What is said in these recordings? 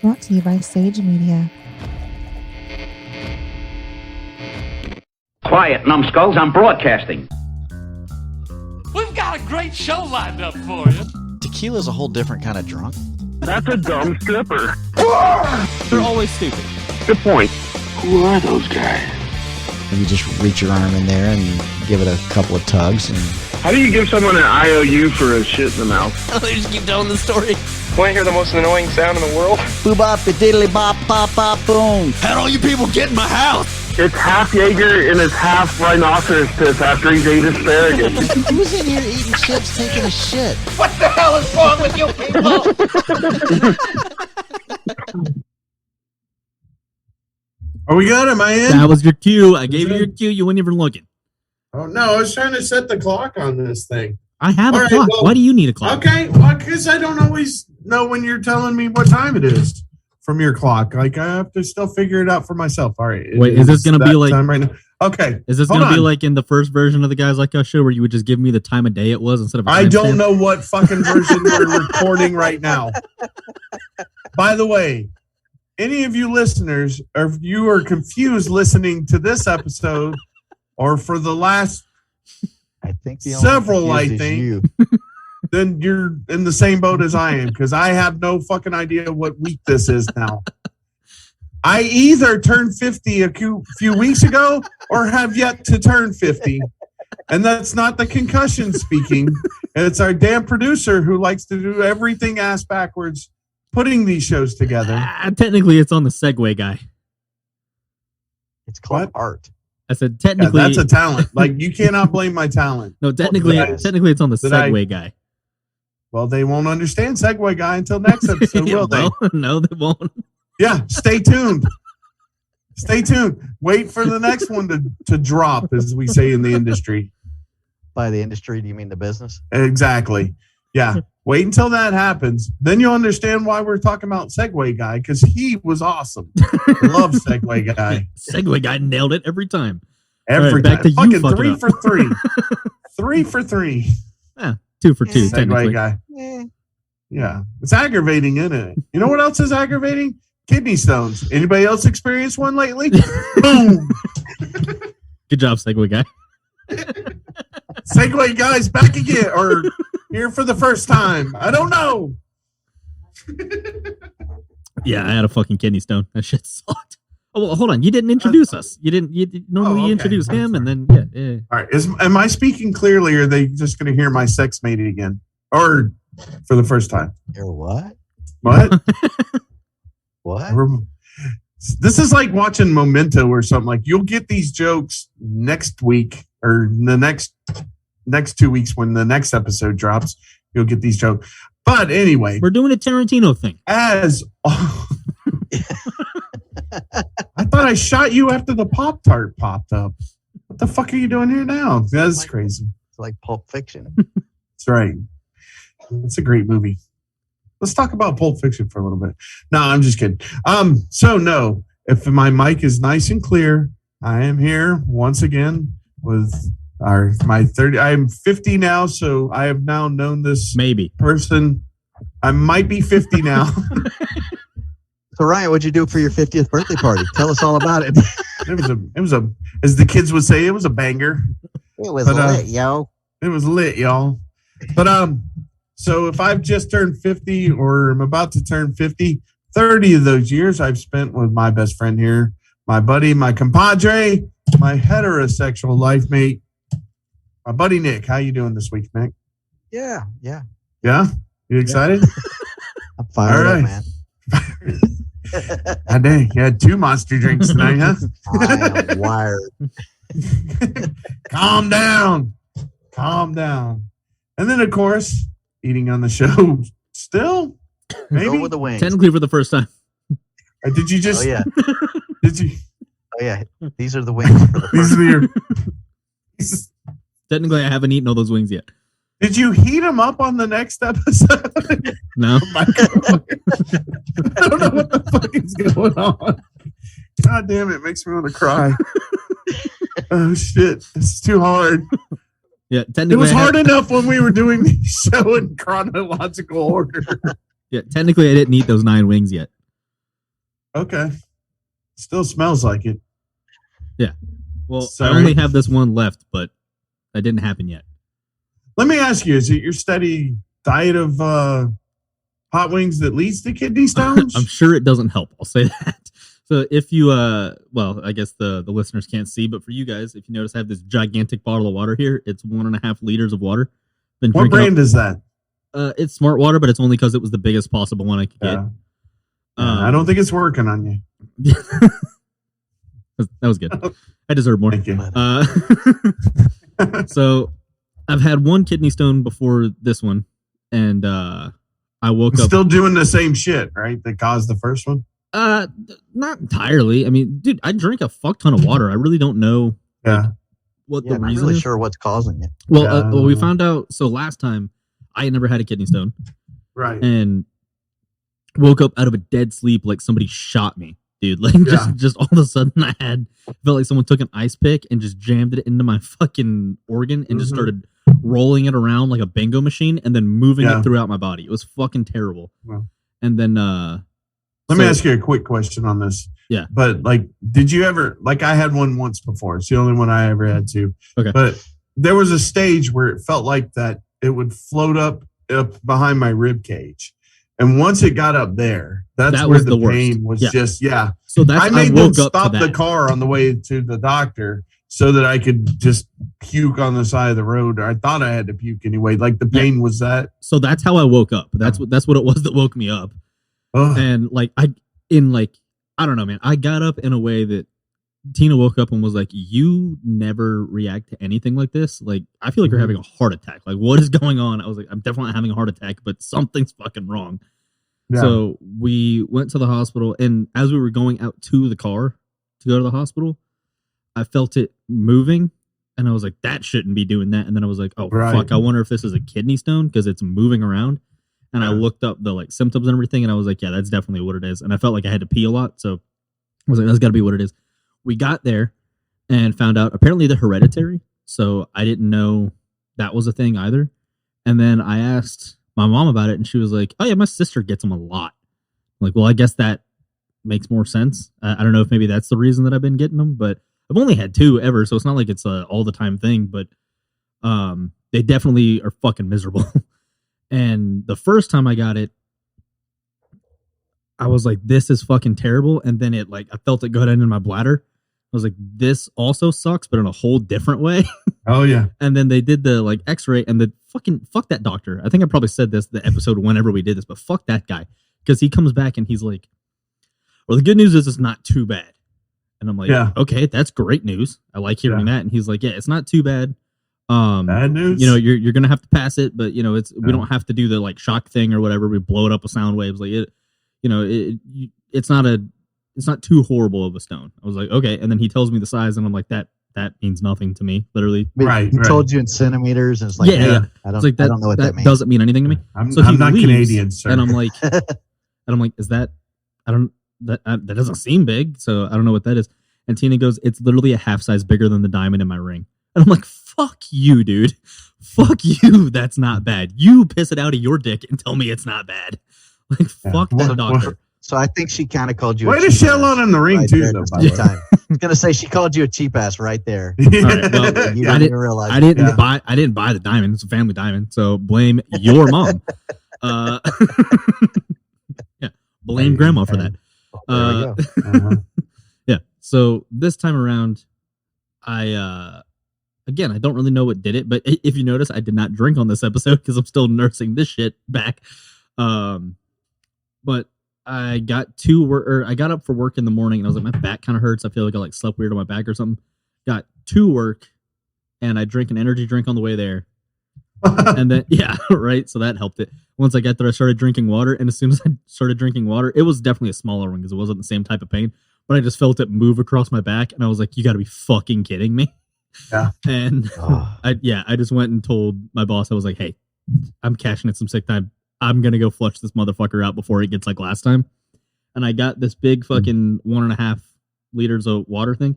Brought to you by Sayge Media. Quiet, numbskulls, I'm broadcasting. We've got a great show lined up for you. Tequila's a whole different kind of drunk. That's a dumb stripper. They're always stupid. Good point. Who are those guys? You just reach your arm in there and give it a couple of tugs. And How do you give someone an IOU for a shit in the mouth? They just keep telling the story. Want to hear the most annoying sound in the world? boo bop, diddly bop, pop, pop, boom. How'd all you people get in my house? It's half Jaeger and it's half rhinoceros piss after he ate asparagus. Who's in here eating chips, taking a shit? What the hell is wrong with you people? Are we good? Am I in? That was your cue. I gave you your cue. You weren't even looking. Oh, no, I was trying to set the clock on this thing. I have All a right, clock. well, Why do you need a clock? Okay, well, because I don't always know when you're telling me what time it is from your clock. Like, I have to still figure it out for myself. All right. Wait, is this going to be like time right now? Okay. Is this going to be like in the first version of the Guys Like Us show where you would just give me the time of day it was instead of a I don't timestamp? know what fucking version we're recording right now. By the way, any of you listeners, or if you are confused listening to this episode or for the last I think the several, I only think, you. then you're in the same boat as I am, because I have no fucking idea what week this is now. I either turned 50 a few weeks ago or have yet to turn 50. And that's not the concussion speaking. It's our damn producer who likes to do everything ass backwards, putting these shows together. Technically, it's on the Segway guy. It's called What? art. I said Yeah, technically. that's a talent. Like, you cannot blame my talent. No, technically it's on the Segway guy. Well, they won't understand Segway Guy until next episode, will they? No, they won't. Yeah, stay tuned. Stay tuned. Wait for the next one to drop, as we say in the industry. By the industry, do you mean the business? Exactly. Yeah. Wait until that happens. Then you'll understand why we're talking about Segway Guy, because he was awesome. Love Segway Guy. Segway guy nailed it every time. Every All right, back time. to you Fucking fucking 3 up. for 3. 3 for 3. 2 for 2, technically. Segway Guy. Yeah. It's aggravating, isn't it? You know what else is aggravating? Kidney stones. Anybody else experience one lately? Boom. Good job, Segway guy. Segway Guy's back again, or here for the first time. I don't know. Yeah, I had a fucking kidney stone. That shit sucked. Oh, well, hold on. You didn't introduce us. You normally okay. introduce I'm him, sorry. and then yeah. All right. Am I speaking clearly, or are they just going to hear my sex mate again? Or for the first time? You're what? What? What? This is like watching Memento or something. Like, you'll get these jokes next week or the next 2 weeks when the next episode drops. You'll get these jokes. But anyway, We're doing a Tarantino thing. as I thought I shot you after the Pop-Tart popped up. What the fuck are you doing here now? That's crazy. It's like Pulp Fiction. That's right. It's a great movie. Let's talk about Pulp Fiction for a little bit. No, I'm just kidding. So no, if my mic is nice and clear, I am here once again with my 30. I am 50 now, so I have now known this Maybe. person. I might be 50 now. So Ryan, what'd you do for your 50th birthday party? Tell us all about it. It was a, as the kids would say, it was a banger. It was But, lit, yo. It was lit, y'all. But so if I've just turned 50 or I'm about to turn 50, 30 of those years I've spent with my best friend here, my buddy, my compadre, my heterosexual life mate, my buddy Nick. How you doing this week, Nick? Yeah. Yeah? You excited? I'm fired All up, right. man. God dang, you had 2 monster drinks tonight, huh? I am wired. Calm down. And then, of course, eating on the show still, maybe? Go with the wings. Technically for the first time. Did you just... Oh, yeah. Did you... Oh, yeah. These are the wings for the These first are your... Technically, I haven't eaten all those wings yet. Did you heat them up on the next episode? No. I don't know what the fuck is going on. God damn it, makes me want to cry. Oh shit, this is too hard. Yeah, It technically was hard enough when we were doing the show in chronological order. Yeah, technically I didn't eat those 9 wings yet. Okay. Still smells like it. Well, Sorry. I only have this one left, but that didn't happen yet. Let me ask you, is it your steady diet of hot wings that leads to kidney stones? I'm sure it doesn't help. I'll say that. So if you, well, I guess the listeners can't see, but for you guys, if you notice, I have this gigantic bottle of water here. It's 1.5 liters of water. Been What brand is that? It's Smart Water, but it's only because it was the biggest possible one I could get. I don't think it's working on you. That was good. I deserve more. Thank you. So I've had one kidney stone before this one, and I woke up Still doing the same shit, right? That caused the first one? not entirely. I mean, dude, I drink a fuck ton of water. I really don't know what the I'm not reason really is. sure what's causing it. Well, we found out. So last time, I had never had a kidney stone, Right. and woke up out of a dead sleep like somebody shot me, dude. Like just all of a sudden, felt like someone took an ice pick and just jammed it into my fucking organ and just started rolling it around like a bingo machine and then moving it throughout my body. It was fucking terrible. Wow. And then Let me ask you a quick question on this. Yeah. But like, did you ever, like I had one once before. It's the only one I ever had too. Okay. But there was a stage where it felt like that it would float up behind my rib cage. And once it got up there, that's That where was the the worst. pain was just, So that's I made them woke up stop to the that. car on the way to the doctor so that I could just puke on the side of the road. I thought I had to puke anyway. Like the pain was that. So that's how I woke up. That's what it was that woke me up. Ugh. And like I don't know, man. I got up in a way that Tina woke up and was like, "You never react to anything like this. Like, I feel like you're having a heart attack. Like, what is going on?" I was like, "I'm definitely having a heart attack, but something's fucking wrong." Yeah. So we went to the hospital, and as we were going out to the car to go to the hospital, I felt it moving, and I was like, "That shouldn't be doing that." And then I was like, "Oh fuck, I wonder if this is a kidney stone because it's moving around." And I looked up the like symptoms and everything, and I was like, "Yeah, that's definitely what it is." And I felt like I had to pee a lot, so I was like, "That's got to be what it is." We got there and found out apparently the hereditary. So I didn't know that was a thing either. And then I asked my mom about it, and she was like, "Oh yeah, my sister gets them a lot." I'm like, well, I guess that makes more sense. I don't know if maybe that's the reason that I've been getting them, but I've only had 2 ever, so it's not like it's a all the time thing. But they definitely are fucking miserable. And the first time I got it, I was like, "This is fucking terrible." And then it like I felt it go down in my bladder. I was like, "This also sucks, but in a whole different way." Oh yeah. And then they did the like X-ray, and the fuck that doctor. I think I probably said this the episode whenever we did this, but fuck that guy, because he comes back and he's like, "Well, the good news is it's not too bad." And I'm like, "Okay, that's great news. I like hearing that." And he's like, "Yeah, it's not too bad. Bad news. You know, you're gonna have to pass it, but you know, we don't have to do the like shock thing or whatever. We blow it up with sound waves. Like it, you know, it's not too horrible of a stone." I was like, "Okay." And then he tells me the size, and I'm like, that means nothing to me, literally. He told you in centimeters, and it's like, yeah. I don't, It's like I don't know what that means. Doesn't mean anything to me. I'm he not leaves, Canadian, sir. And I'm like, is that? That doesn't seem big, so I don't know what that is. And Tina goes, "It's literally a half size bigger than the diamond in my ring." And I'm like, "Fuck you, dude. Fuck you. That's not bad. You piss it out of your dick and tell me it's not bad." Like, fuck that doctor. So I think she kind of called you. Way to shell on in the ring too, though. By the way. Time. I was gonna say she called you a cheap ass right there. All right, well, You I didn't even realize. I didn't buy the diamond. It's a family diamond, so blame your mom. Yeah, blame grandma for that. There we go. Yeah. So this time around, I don't really know what did it, but if you notice, I did not drink on this episode because I'm still nursing this shit back. But I got I got up for work in the morning, and I was like, my back kind of hurts. I feel like I like slept weird on my back or something. Got to work, and I drank an energy drink on the way there. And then, right. So that helped it. Once I got there, I started drinking water. And as soon as I started drinking water, it was definitely a smaller one because it wasn't the same type of pain, but I just felt it move across my back. And I was like, "You got to be fucking kidding me." Yeah. And I just went and told my boss, I was like, "Hey, I'm cashing in some sick time. I'm going to go flush this motherfucker out before it gets like last time." And I got this big fucking 1.5 liters of water thing.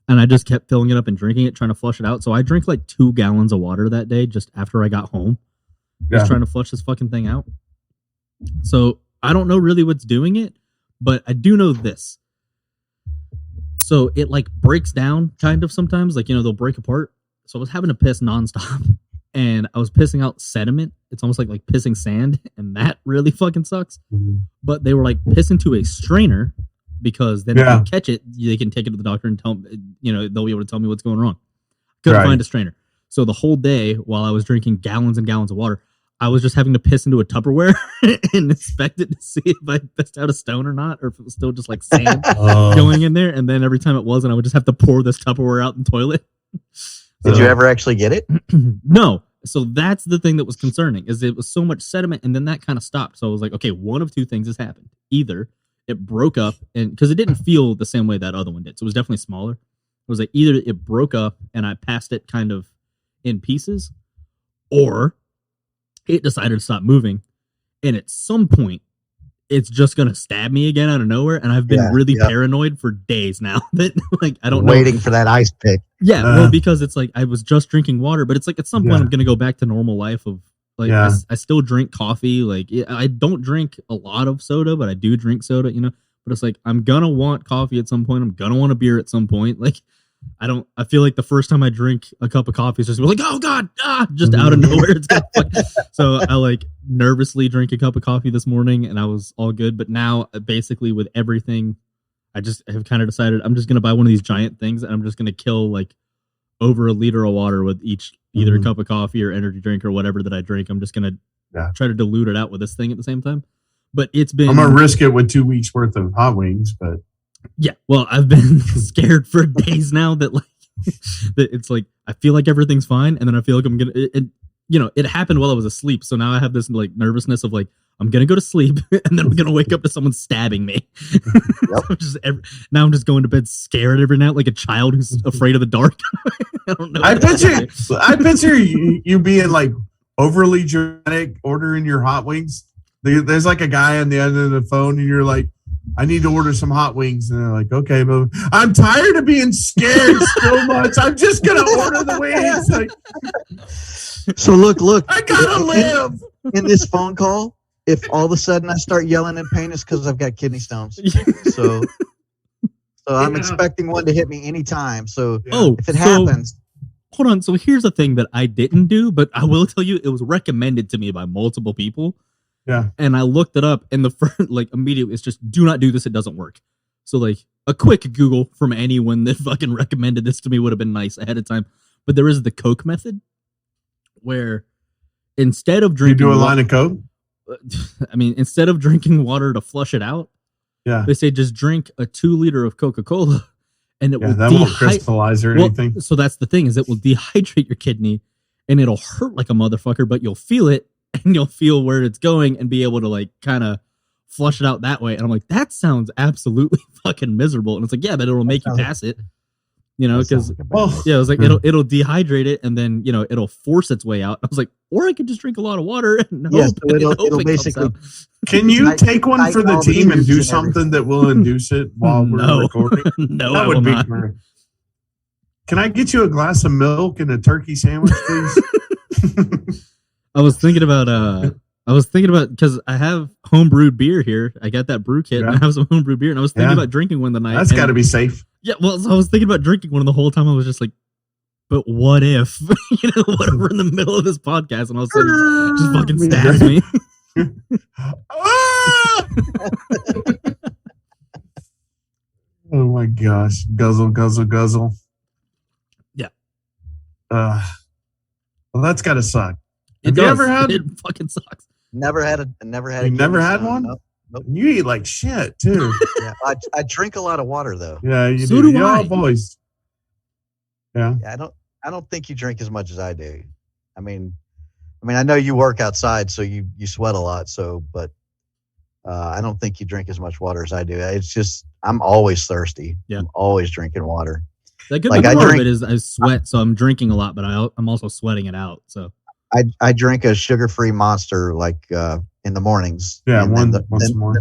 And I just kept filling it up and drinking it, trying to flush it out. So I drank like 2 gallons of water that day just after I got home. Just trying to flush this fucking thing out. So I don't know really what's doing it, But I do know this. So it like breaks down kind of sometimes, like, they'll break apart. So I was having to piss nonstop and I was pissing out sediment. It's almost like pissing sand, and that really fucking sucks. Mm-hmm. But they were like pissing to a strainer because then if you catch it, they can take it to the doctor and tell they'll be able to tell me what's going wrong. Couldn't find a strainer. So the whole day while I was drinking gallons and gallons of water, I was just having to piss into a Tupperware and inspect it to see if I pissed out a stone or not, or if it was still just like sand going in there. And then every time it wasn't, I would just have to pour this Tupperware out in the toilet. Did you ever actually get it? No. So that's the thing that was concerning, is it was so much sediment, and then that kind of stopped. So I was like, okay, one of two things has happened. Either it broke up, and because it didn't feel the same way that other one did, so it was definitely smaller. It was like either it broke up and I passed it kind of in pieces, or it decided to stop moving, and at some point it's just gonna stab me again out of nowhere. And I've been really paranoid for days now that like I don't know, waiting for that ice pick. Yeah, well, because it's like I was just drinking water, but it's like at some point I'm gonna go back to normal life of like I still drink coffee. Like I don't drink a lot of soda, but I do drink soda, But it's like I'm gonna want coffee at some point. I'm gonna want a beer at some point. Like I feel like the first time I drink a cup of coffee is just like, oh god, just out of nowhere. It's so I like nervously drank a cup of coffee this morning and I was all good. But now basically with everything, I just have kind of decided I'm just gonna buy one of these giant things and I'm just gonna kill like over a liter of water with each either a cup of coffee or energy drink or whatever that I drink. I'm just gonna try to dilute it out with this thing at the same time. But it's been, I'm gonna risk it with 2 weeks worth of hot wings, but yeah, well, I've been scared for days now that like that it's like I feel like everything's fine, and then I feel like I'm gonna it happened while I was asleep, so now I have this like nervousness of like I'm gonna go to sleep and then I'm gonna wake up to someone stabbing me. Now I'm just going to bed scared every night like a child who's afraid of the dark. I don't know. I picture you being like overly dramatic ordering your hot wings. There's like a guy on the end of the phone and you're like, I need to order some hot wings. And they're like, okay, but I'm tired of being scared so much. I'm just going to order the wings. Like, so look. I got to live. In this phone call, if all of a sudden I start yelling in pain, it's because I've got kidney stones. So I'm expecting one to hit me anytime. So if it happens. Hold on. So here's the thing that I didn't do, but I will tell you it was recommended to me by multiple people. Yeah. And I looked it up and the first, like immediately it's just do not do this. It doesn't work. So like a quick Google from anyone that fucking recommended this to me would have been nice ahead of time. But there is the Coke method where instead of drinking, you do a line of Coke. I mean, instead of drinking water to flush it out, they say just drink a 2 liter of Coca-Cola and it will won't crystallize or anything. So that's the thing is it will dehydrate your kidney and it'll hurt like a motherfucker, but you'll feel it. And you'll feel where it's going and be able to like kind of flush it out that way. And I'm like, that sounds absolutely fucking miserable. And it's like, yeah, but it'll make you pass it, because it was like it'll dehydrate it and then it'll force its way out. I was like, or I could just drink a lot of water and it'll basically. Can you take one for the team and do something that will induce it while we're recording? No, that would be great. Can I get you a glass of milk and a turkey sandwich, please? I was thinking about because I have homebrewed beer here. I got that brew kit and I have some homebrewed beer and I was thinking about drinking one the night. That's got to be safe. Yeah, well, so I was thinking about drinking one the whole time. I was just like, but what if, what if we're in the middle of this podcast and all of a sudden it just fucking stabs me? Oh my gosh. Guzzle, guzzle, guzzle. Yeah. Well, that's got to suck. It fucking sucks. Never had a. You never had one? Nope. You eat like shit too. Yeah, I drink a lot of water though. Yeah, you so do. do I. Boys. Yeah. I don't think you drink as much as I do. I mean, I know you work outside, so you sweat a lot. So, but I don't think you drink as much water as I do. It's just I'm always thirsty. Yeah. I'm always drinking water. That could be part of it is I sweat, so I'm drinking a lot, but I'm also sweating it out. So I drink a sugar-free Monster like in the mornings. Yeah, and once more.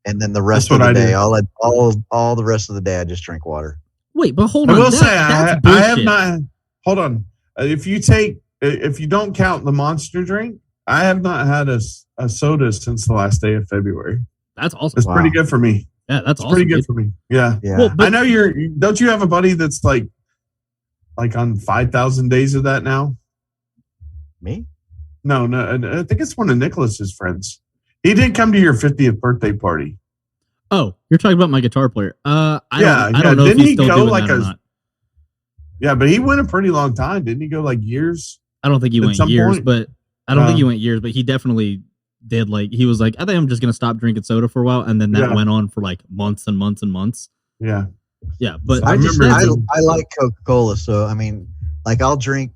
And then the rest of the day, all the rest of the day, I just drink water. Wait, but hold on. I will say I have not. Hold on. If you don't count the Monster drink, I have not had a soda since the last day of February. That's awesome. It's pretty good for me. Yeah, that's awesome. Pretty good dude. for me. Yeah. Yeah. Well, but I know don't you have a buddy that's like on 5,000 days of that now? Me? No, I think it's one of Nicholas's friends. He didn't come to your 50th birthday party. oh, you're talking about my guitar player. I don't know Didn't if he's he still go doing like that or not. Yeah, but he went a pretty long time. Didn't he go like years? I don't think he at went some years, point? but he definitely did. Like, he was like, I think I'm just gonna stop drinking soda for a while, and then that went on for like months and months and months. Yeah. Yeah, but So I remember I like Coca-Cola, so I mean, like I'll drink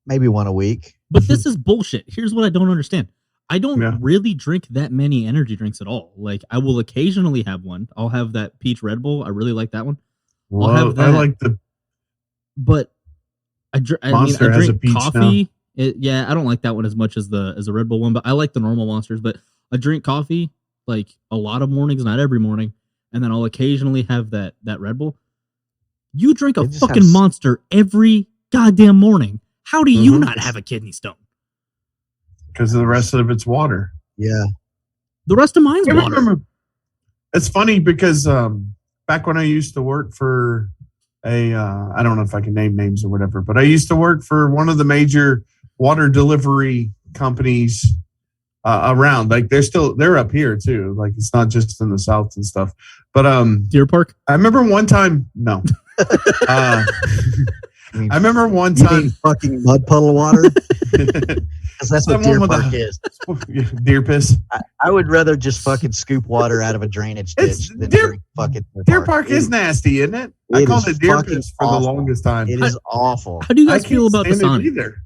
maybe one a week. But this is bullshit. Here's what I don't understand. I don't Yeah. really drink that many energy drinks at all. Like, I will occasionally have one. I'll have that peach Red Bull. I really like that one. Well, I'll have that. I like the But I Monster has drink a peach coffee. I don't like that one as much as the Red Bull one, but I like the normal Monsters. But I drink coffee like a lot of mornings, not every morning, and then I'll occasionally have that Red Bull. You drink a It just fucking has- Monster every goddamn morning. How do you not have a kidney stone? because the rest of it's water. Yeah. The rest of mine's I water. remember. It's funny because back when I used to work for I don't know if I can name names or whatever, but I used to work for one of the major water delivery companies around. Like they're up here too. Like it's not just in the South and stuff. But Deer Park. I remember one time. No. I remember one time. Fucking mud puddle water. Because that's what Deer Park is. Deer piss. I would rather just fucking scoop water out of a drainage ditch than drink fucking Deer Park is nasty, isn't it? I called it deer piss for the longest time. It is awful. How do you guys feel about Dasani? Either.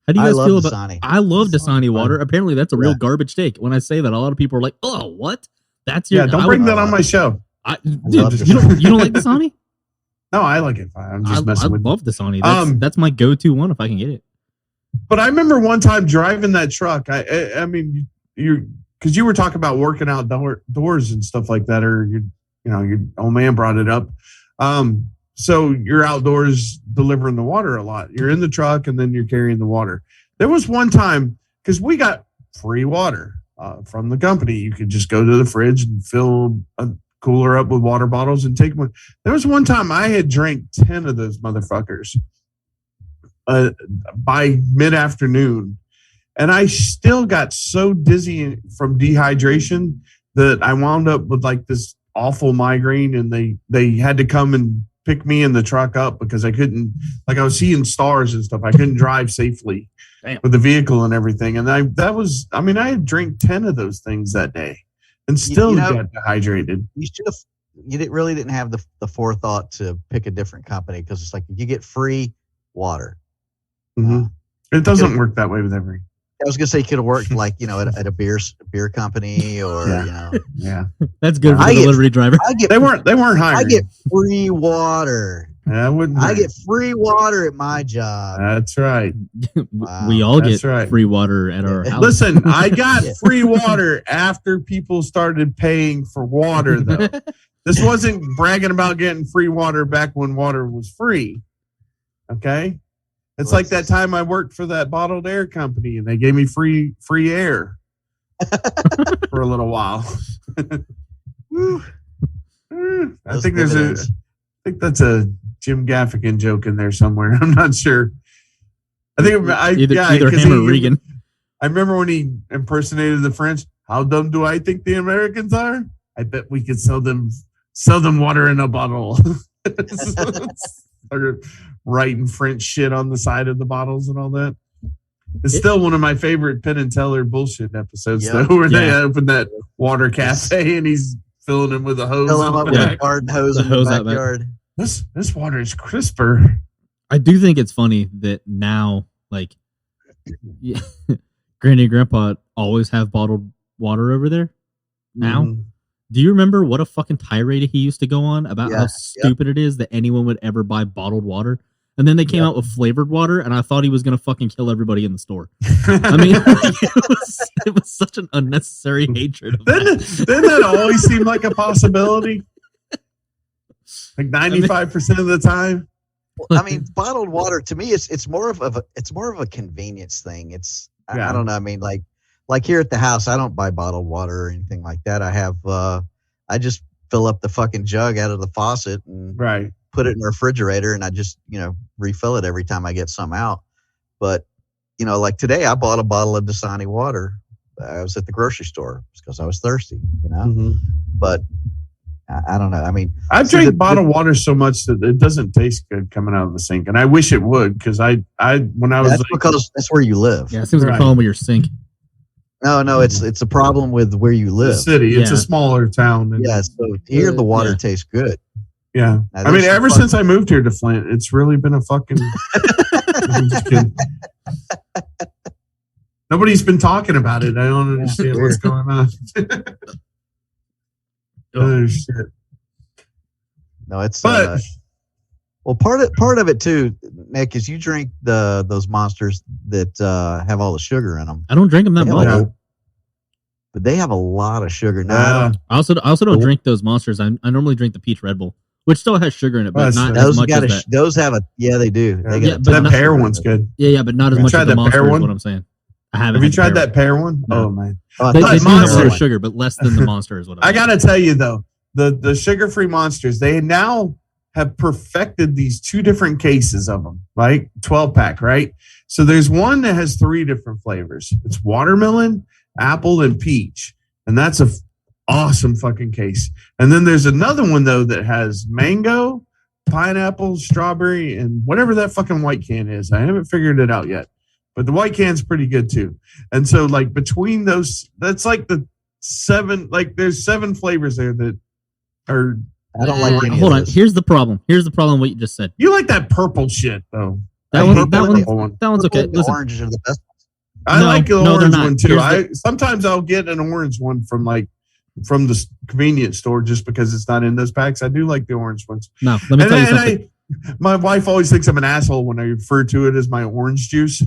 How do you I guys love feel about Dasani. I love Dasani water. Apparently that's a real Yeah. garbage take. When I say that, a lot of people are like, "Oh, what? That's your Yeah, don't I bring would- that on my show. Dude, love you don't like Dasani? No, I like it. I'm just I messing with you. love Dasani. That's my go-to one if I can get it. But I remember one time driving that truck. I mean, because you were talking about working outdoors and stuff like that, or your old man brought it up. So you're outdoors delivering the water a lot. You're in the truck and then you're carrying the water. There was one time because we got free water from the company. You could just go to the fridge and fill a cooler up with water bottles and take one. There was one time I had drank 10 of those motherfuckers by mid-afternoon, and I still got so dizzy from dehydration that I wound up with like this awful migraine, and they had to come and pick me in the truck up because I couldn't, like I was seeing stars and stuff. I couldn't drive safely with the vehicle and everything. And I had drank 10 of those things that day and still got dehydrated. You didn't have the forethought to pick a different company because it's like you get free water. Mm-hmm. It doesn't work that way with every. I was gonna say you could have worked like at a beer company or yeah. That's good for the delivery driver. They weren't hiring. I get free water. I get free water at my job. That's right. We all get right. free water at our house. Listen, I got free water after people started paying for water, though. This wasn't bragging about getting free water back when water was free. Okay? It's like that time I worked for that bottled air company and they gave me free air for a little while. I think that's a Jim Gaffigan joke in there somewhere. I'm not sure. I think either him or Regan. I remember when he impersonated the French. How dumb do I think the Americans are? I bet we could sell them water in a bottle. Started writing French shit on the side of the bottles and all that. It's still one of my favorite Penn and Teller bullshit epissodes, though, where they open that water cafe and he's filling them with a hose. Fill him up with a garden hose in the backyard. This water is crisper. I do think it's funny that now, like, Granny and Grandpa always have bottled water over there. Now, do you remember what a fucking tirade he used to go on about how stupid it is that anyone would ever buy bottled water? And then they came out with flavored water, and I thought he was going to fucking kill everybody in the store. I mean, it was such an unnecessary hatred of Didn't that always seem like a possibility? Like 95% of the time. Well, I mean, bottled water to me, it's more of a convenience thing. I don't know. I mean, like here at the house, I don't buy bottled water or anything like that. I I just fill up the fucking jug out of the faucet and put it in the refrigerator, and I just, refill it every time I get some out. But, like today I bought a bottle of Dasani water. I was at the grocery store because I was thirsty, but I don't know. I mean, I drink bottled water so much that it doesn't taste good coming out of the sink, and I wish it would because when I was because that's where you live. Yeah, it seems like a problem with your sink. No, it's a problem with where you live. The city, it's a smaller town. So here the water tastes good. Yeah, I mean, ever since I moved here to Flint, it's really been a fucking. I'm just kidding. Nobody's been talking about it. I don't understand what's going on. Oh shit! No, it's well, part of it too, Nick, is you drink those monsters that have all the sugar in them. I don't drink them that much, but they have a lot of sugar. Now, I also don't drink those monsters. I normally drink the peach Red Bull, which still has sugar in it, but not as much as that. Those have they do. They but that pear one's good. Yeah, but not as much as the monster is what I'm saying. I haven't. Have you tried that pear one? No. Oh man, they do have a lot of sugar, but less than the monster is what I'm I gotta tell you though, the sugar-free monsters, they now have perfected these 2 different cases of them, right? 12-pack, right? So there's one that has 3 different flavors. It's watermelon, apple, and peach, and that's a awesome fucking case. And then there's another one though that has mango, pineapple, strawberry, and whatever that fucking white can is. I haven't figured it out yet. But the white can's pretty good too. And so like between those, that's like the 7, like there's 7 flavors there that are. I don't like any Hold on. Here's the problem. Here's the problem what you just said. You like that purple shit though. That one's okay. The oranges are the best ones. I like the orange one too. Sometimes I'll get an orange one from the convenience store just because it's not in those packs. I do like the orange ones. No, let me tell you something. My wife always thinks I'm an asshole when I refer to it as my orange juice.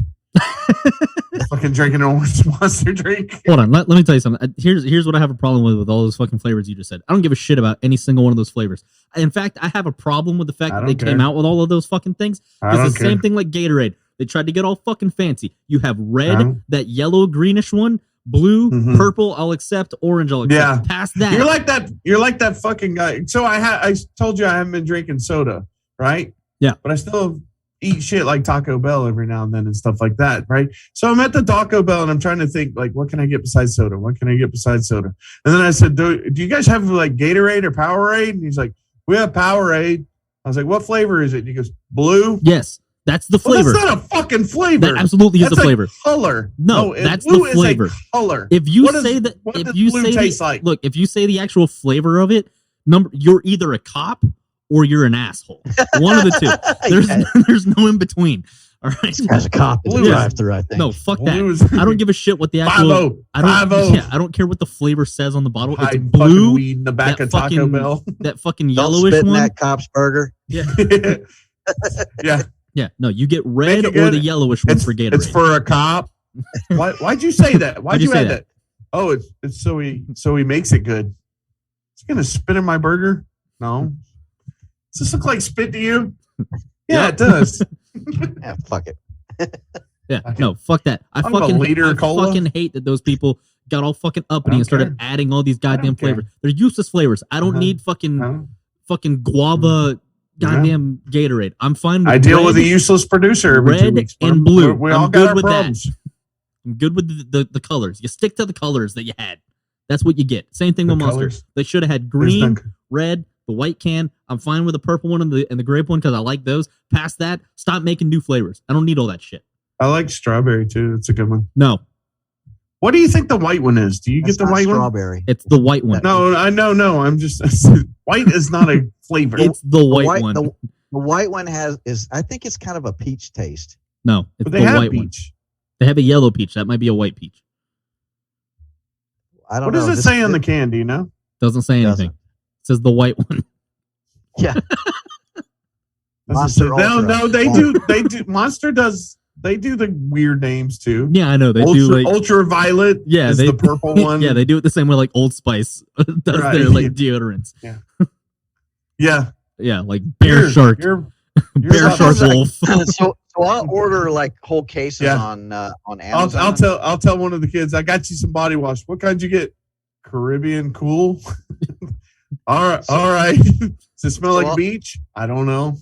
Fucking drinking an orange monster drink. Hold on, let me tell you something. Here's what I have a problem with all those fucking flavors you just said. I don't give a shit about any single one of those flavors. In fact, I have a problem with the fact that they came out with all of those fucking things. It's the same thing like Gatorade. They tried to get all fucking fancy. You have red, that yellow greenish one, blue, purple. I'll accept. Orange. I'll accept. Yeah. Past that, You're like that fucking guy. So I told you I haven't been drinking soda, right? Yeah, but I still eat shit like Taco Bell every now and then and stuff like that, right? So I'm at the Taco Bell and I'm trying to think like, what can I get besides soda? What can I get besides soda? And then I said, do you guys have like Gatorade or Powerade? And he's like, we have Powerade. I was like, what flavor is it? And he goes, blue. Yes, that's the flavor. Well, that's not a fucking flavor. That absolutely is the flavor. Color. No, that's the flavor. Color. If you say that, if you say look, if you say the actual flavor of it, you're either a cop or you're an asshole. One of the two. There's no in between. All right. This guy's a cop. Blue drive-through, I think. No, fuck that. I don't give a shit what the actual. I don't care what the flavor says on the bottle. It's blue. Weed in the back of Taco Bell. That fucking yellowish one. Don't spit in that cop's burger. Yeah. Yeah. Yeah. No, you get red or the yellowish one for Gatorade. It's for a cop. Why'd you say that? Why'd you add that? Oh, it's so he makes it good. It's gonna spit in my burger. No. Does this look like spit to you? Yeah, it does. Yeah, fuck it. Yeah, no, fuck that. I fucking hate that those people got all fucking uppity and started adding all these goddamn flavors. They're useless flavors. I don't need fucking guava goddamn Gatorade. I'm fine with I deal with a useless producer every 2 weeks. And blue. We all got our problems. I'm good with the colors. You stick to the colors that you had. That's what you get. Same thing with monsters. They should have had green, red, the white can. I'm fine with the purple one and the grape one because I like those. Past that, stop making new flavors. I don't need all that shit. I like strawberry too. It's a good one. No. What do you think the white one is? Do you get the white strawberry? It's the white one. No, I know. No, I'm just white is not a flavor. It's the white one. The white one I think it's kind of a peach taste. No, it's the white one. They have a yellow peach. That might be a white peach. I don't know. What does it say on the can? Do you know? Doesn't say anything. It says the white one. Yeah. No, they do. Monster does. They do the weird names too. Yeah, I know they do. Like ultraviolet. Yeah, is the purple one. Yeah, they do it the same way like Old Spice does their like deodorants. Yeah. Yeah. Yeah, like Bear Shark. Bear Shark Wolf. So I'll order like whole cases on Amazon. I'll tell one of the kids I got you some body wash. What kind you get? Caribbean Cool. All right. All right. Does it smell like Well- beach? I don't know.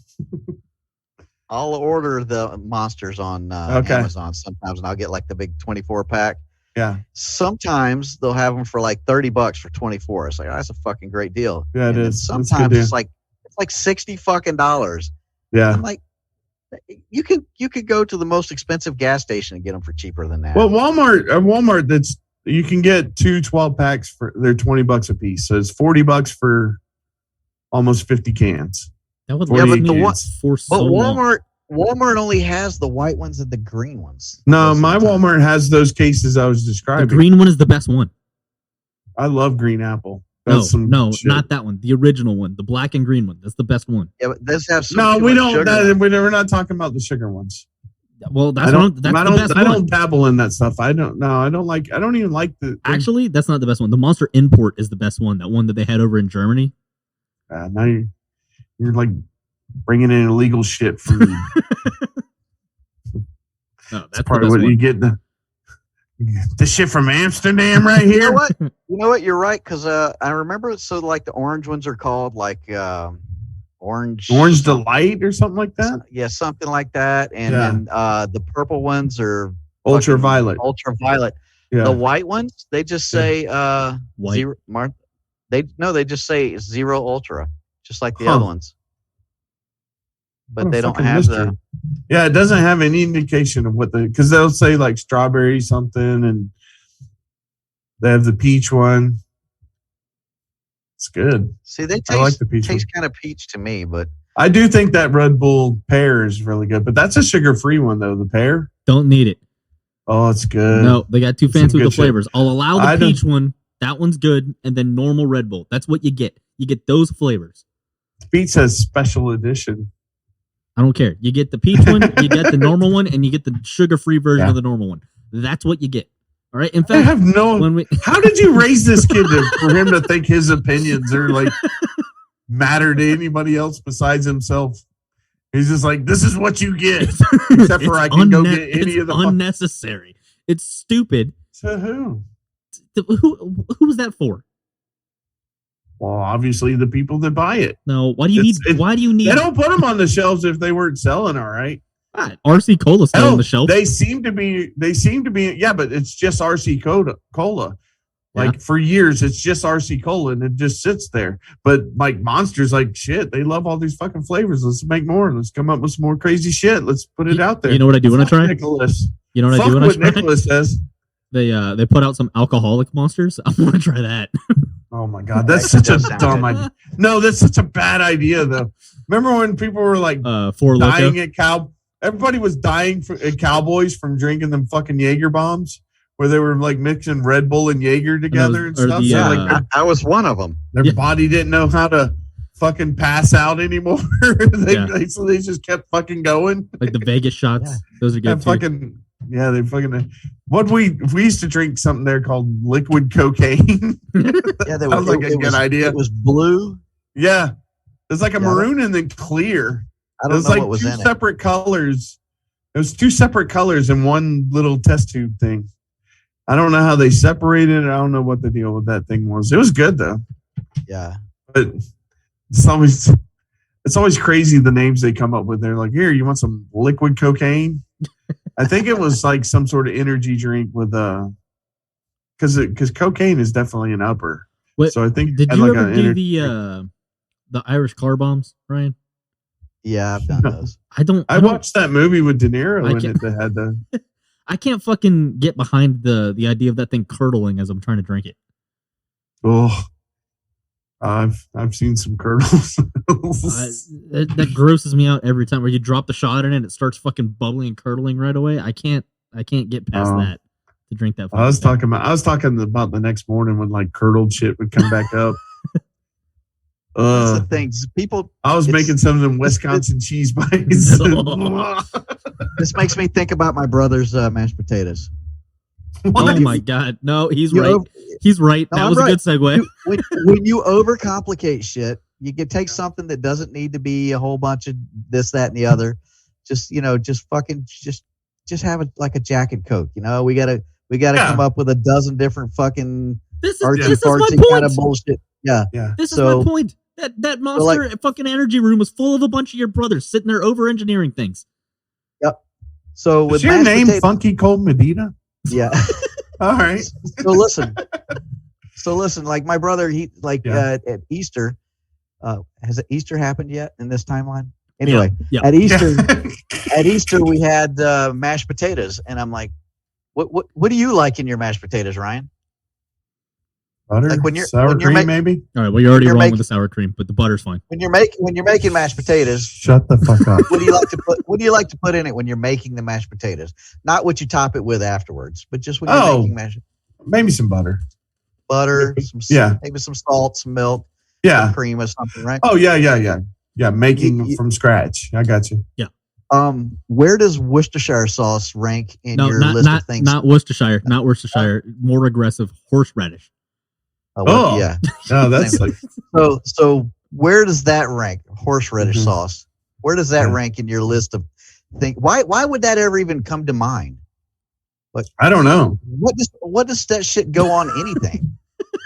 I'll order the monsters on Okay. Amazon sometimes, and I'll get like the big 24 pack. Yeah. Sometimes they'll have them for like $30 for 24. It's like, oh, that's a fucking great deal. Yeah, it And then is. It's a good Sometimes deal. it's like $60 fucking dollars. Yeah. I'm like, you could go to the most expensive gas station and get them for cheaper than that. Well, Walmart, that's you can get 2 12 packs for they're $20 a piece. So it's $40 for almost 50 cans. That would Yeah, last but me the one- for so But long. Walmart only has the white ones and the green ones. No, most of my the time. Walmart has those cases I was The describing. green one is the best one. I love green apple. No, That's some no, shit. not that one. The original one, the black and green one. That's the best one. Yeah, but those have some No, too we much don't. sugar. We're not talking about the sugar ones. Well, that's I don't. that's I the don't. best I one. don't dabble in that stuff. I don't. No, I don't like. I don't even like the. Actually, that's not the best one. The Monster Import is the best one. That one that they had over in Germany. Now you're like bringing in illegal shit from. No, That's that's part the of best what you one. get the shit from Amsterdam right You know here. what? You know what? You're right, because I remember. So like the orange ones are called like orange Delight or something like that. Yeah, something like that. And Yeah. then the purple ones are Ultraviolet. Ultraviolet. Yeah. The white ones, they just say White. zero. They just say zero ultra, just like the Huh. other ones. But What a they don't fucking have mystery. the. Yeah, it doesn't have any indication of what because they'll say like strawberry something, and they have the peach one. It's good. See, they I like taste the peach one. kind of peach to me, but I do think that Red Bull pear is really good, but that's a sugar-free one though. The pear. Don't need it. Oh, it's good. No, they got too Some fancy with good the shit. flavors. I'll allow I the don't- peach one. That one's good, and then normal Red Bull. That's what you get. You get those flavors. Beats has special edition. I don't care. You get the peach one, you get the normal one, and you get the sugar-free version Yeah. of the normal one. That's what you get. All right. In I fact, have no. when we How did you raise this kid for him to think his opinions are like matter to anybody else besides himself? He's just like, this is what you get. Except for I can go get any it's of the fuck- unnecessary. It's stupid. To who? Who was that for? Well, obviously the people that buy it. No. Why do you need? Why do you need? They don't put them on the shelves if they weren't selling. All right. God, RC Cola still on Hell, the shelf. They seem to be. Yeah, but it's just RC Cola. Like for years, it's just RC Cola, and it just sits there. But like Monsters, like shit, they love all these fucking flavors. Let's make more. Let's come up with some more crazy shit. Let's put it out there. You know what I do want to Fuck try? Nicholas. You know what I Fuck do want what to try? Nicholas says. They put out some alcoholic monsters. I want to try that. Oh my god, that's such a dumb idea. No, that's such a bad idea though. Remember when people were like Four dying Loko. at everybody was dying at Cowboys from drinking them fucking Jaeger bombs, where they were like mixing Red Bull and Jaeger together and or stuff. the, So like I was one of them. their body didn't know how to fucking pass out anymore. So they just kept fucking going. Like the Vegas shots. Yeah. Those are good That too. they fucking. We used to drink something there called liquid cocaine. Yeah, they Sounds like a good idea. It was blue. Yeah, it's like a Yeah, maroon and then clear. I It don't was know like what was two in it. separate colors. It was two separate colors in one little test tube thing. I don't know how they separated it. I don't know what the deal with that thing was. It was good though. Yeah. But it's always crazy the names they come up with. They're like, here, you want some liquid cocaine? I think it was like some sort of energy drink with because cocaine is definitely an upper. What, So I think it did had you like ever an do energy drink. the Irish car bombs, Ryan? Yeah, I've done those. I watched that movie with De Niro I in can't- it that had the. I can't fucking get behind the idea of that thing curdling as I'm trying to drink it. Oh, I've seen some curdles. That grosses me out every time. Where you drop the shot in it, it starts fucking bubbling and curdling right away. I can't get past Oh. that to drink that. I was fucking talking about the next morning when like curdled shit would come back up. That's the thing. People. I was it's- making some of them Wisconsin cheese bites. This makes me think about my brother's mashed potatoes. Oh my god! No, he's You right. over- He's right. No, That I'm was right. a good segue. When you overcomplicate shit, you can take something that doesn't need to be a whole bunch of this, that, and the other. Just have it like a Jack and Coke. You know, we gotta come up with a dozen different fucking This is artsy my fartsy point. kind of bullshit. Yeah. This is So- my point. That Monster fucking energy room was full of a bunch of your brothers sitting there over engineering things. Yep. So with Is your mashed name potatoes- Funky Cold Medina? Yeah. All right. So listen. Like my brother, he at Easter. Has Easter happened yet in this timeline? Anyway, Yeah. at Easter we had mashed potatoes, and I'm like, what do you like in your mashed potatoes, Ryan? Butter, Like when you're- sour when you're cream, ma- maybe. All right, well, you're already You're wrong making- with the sour cream, but the butter's fine. When you're making mashed potatoes, Shut the fuck up. what do you like to put in it when you're making the mashed potatoes? Not what you top it with afterwards, but just when you're making mashed Maybe some butter. butter, maybe some salt, some milk, Yeah. some cream or something, right? Oh yeah. Making from scratch. I got you. Where does Worcestershire sauce rank in No, your not list not of things? not Worcestershire, not Worcestershire. More aggressive, horseradish. Yeah. No, that's like So where does that rank? Horseradish Mhm. sauce. Where does that Yeah. rank in your list of things? Why would that ever even come to mind? I don't know. What does that shit go on anything?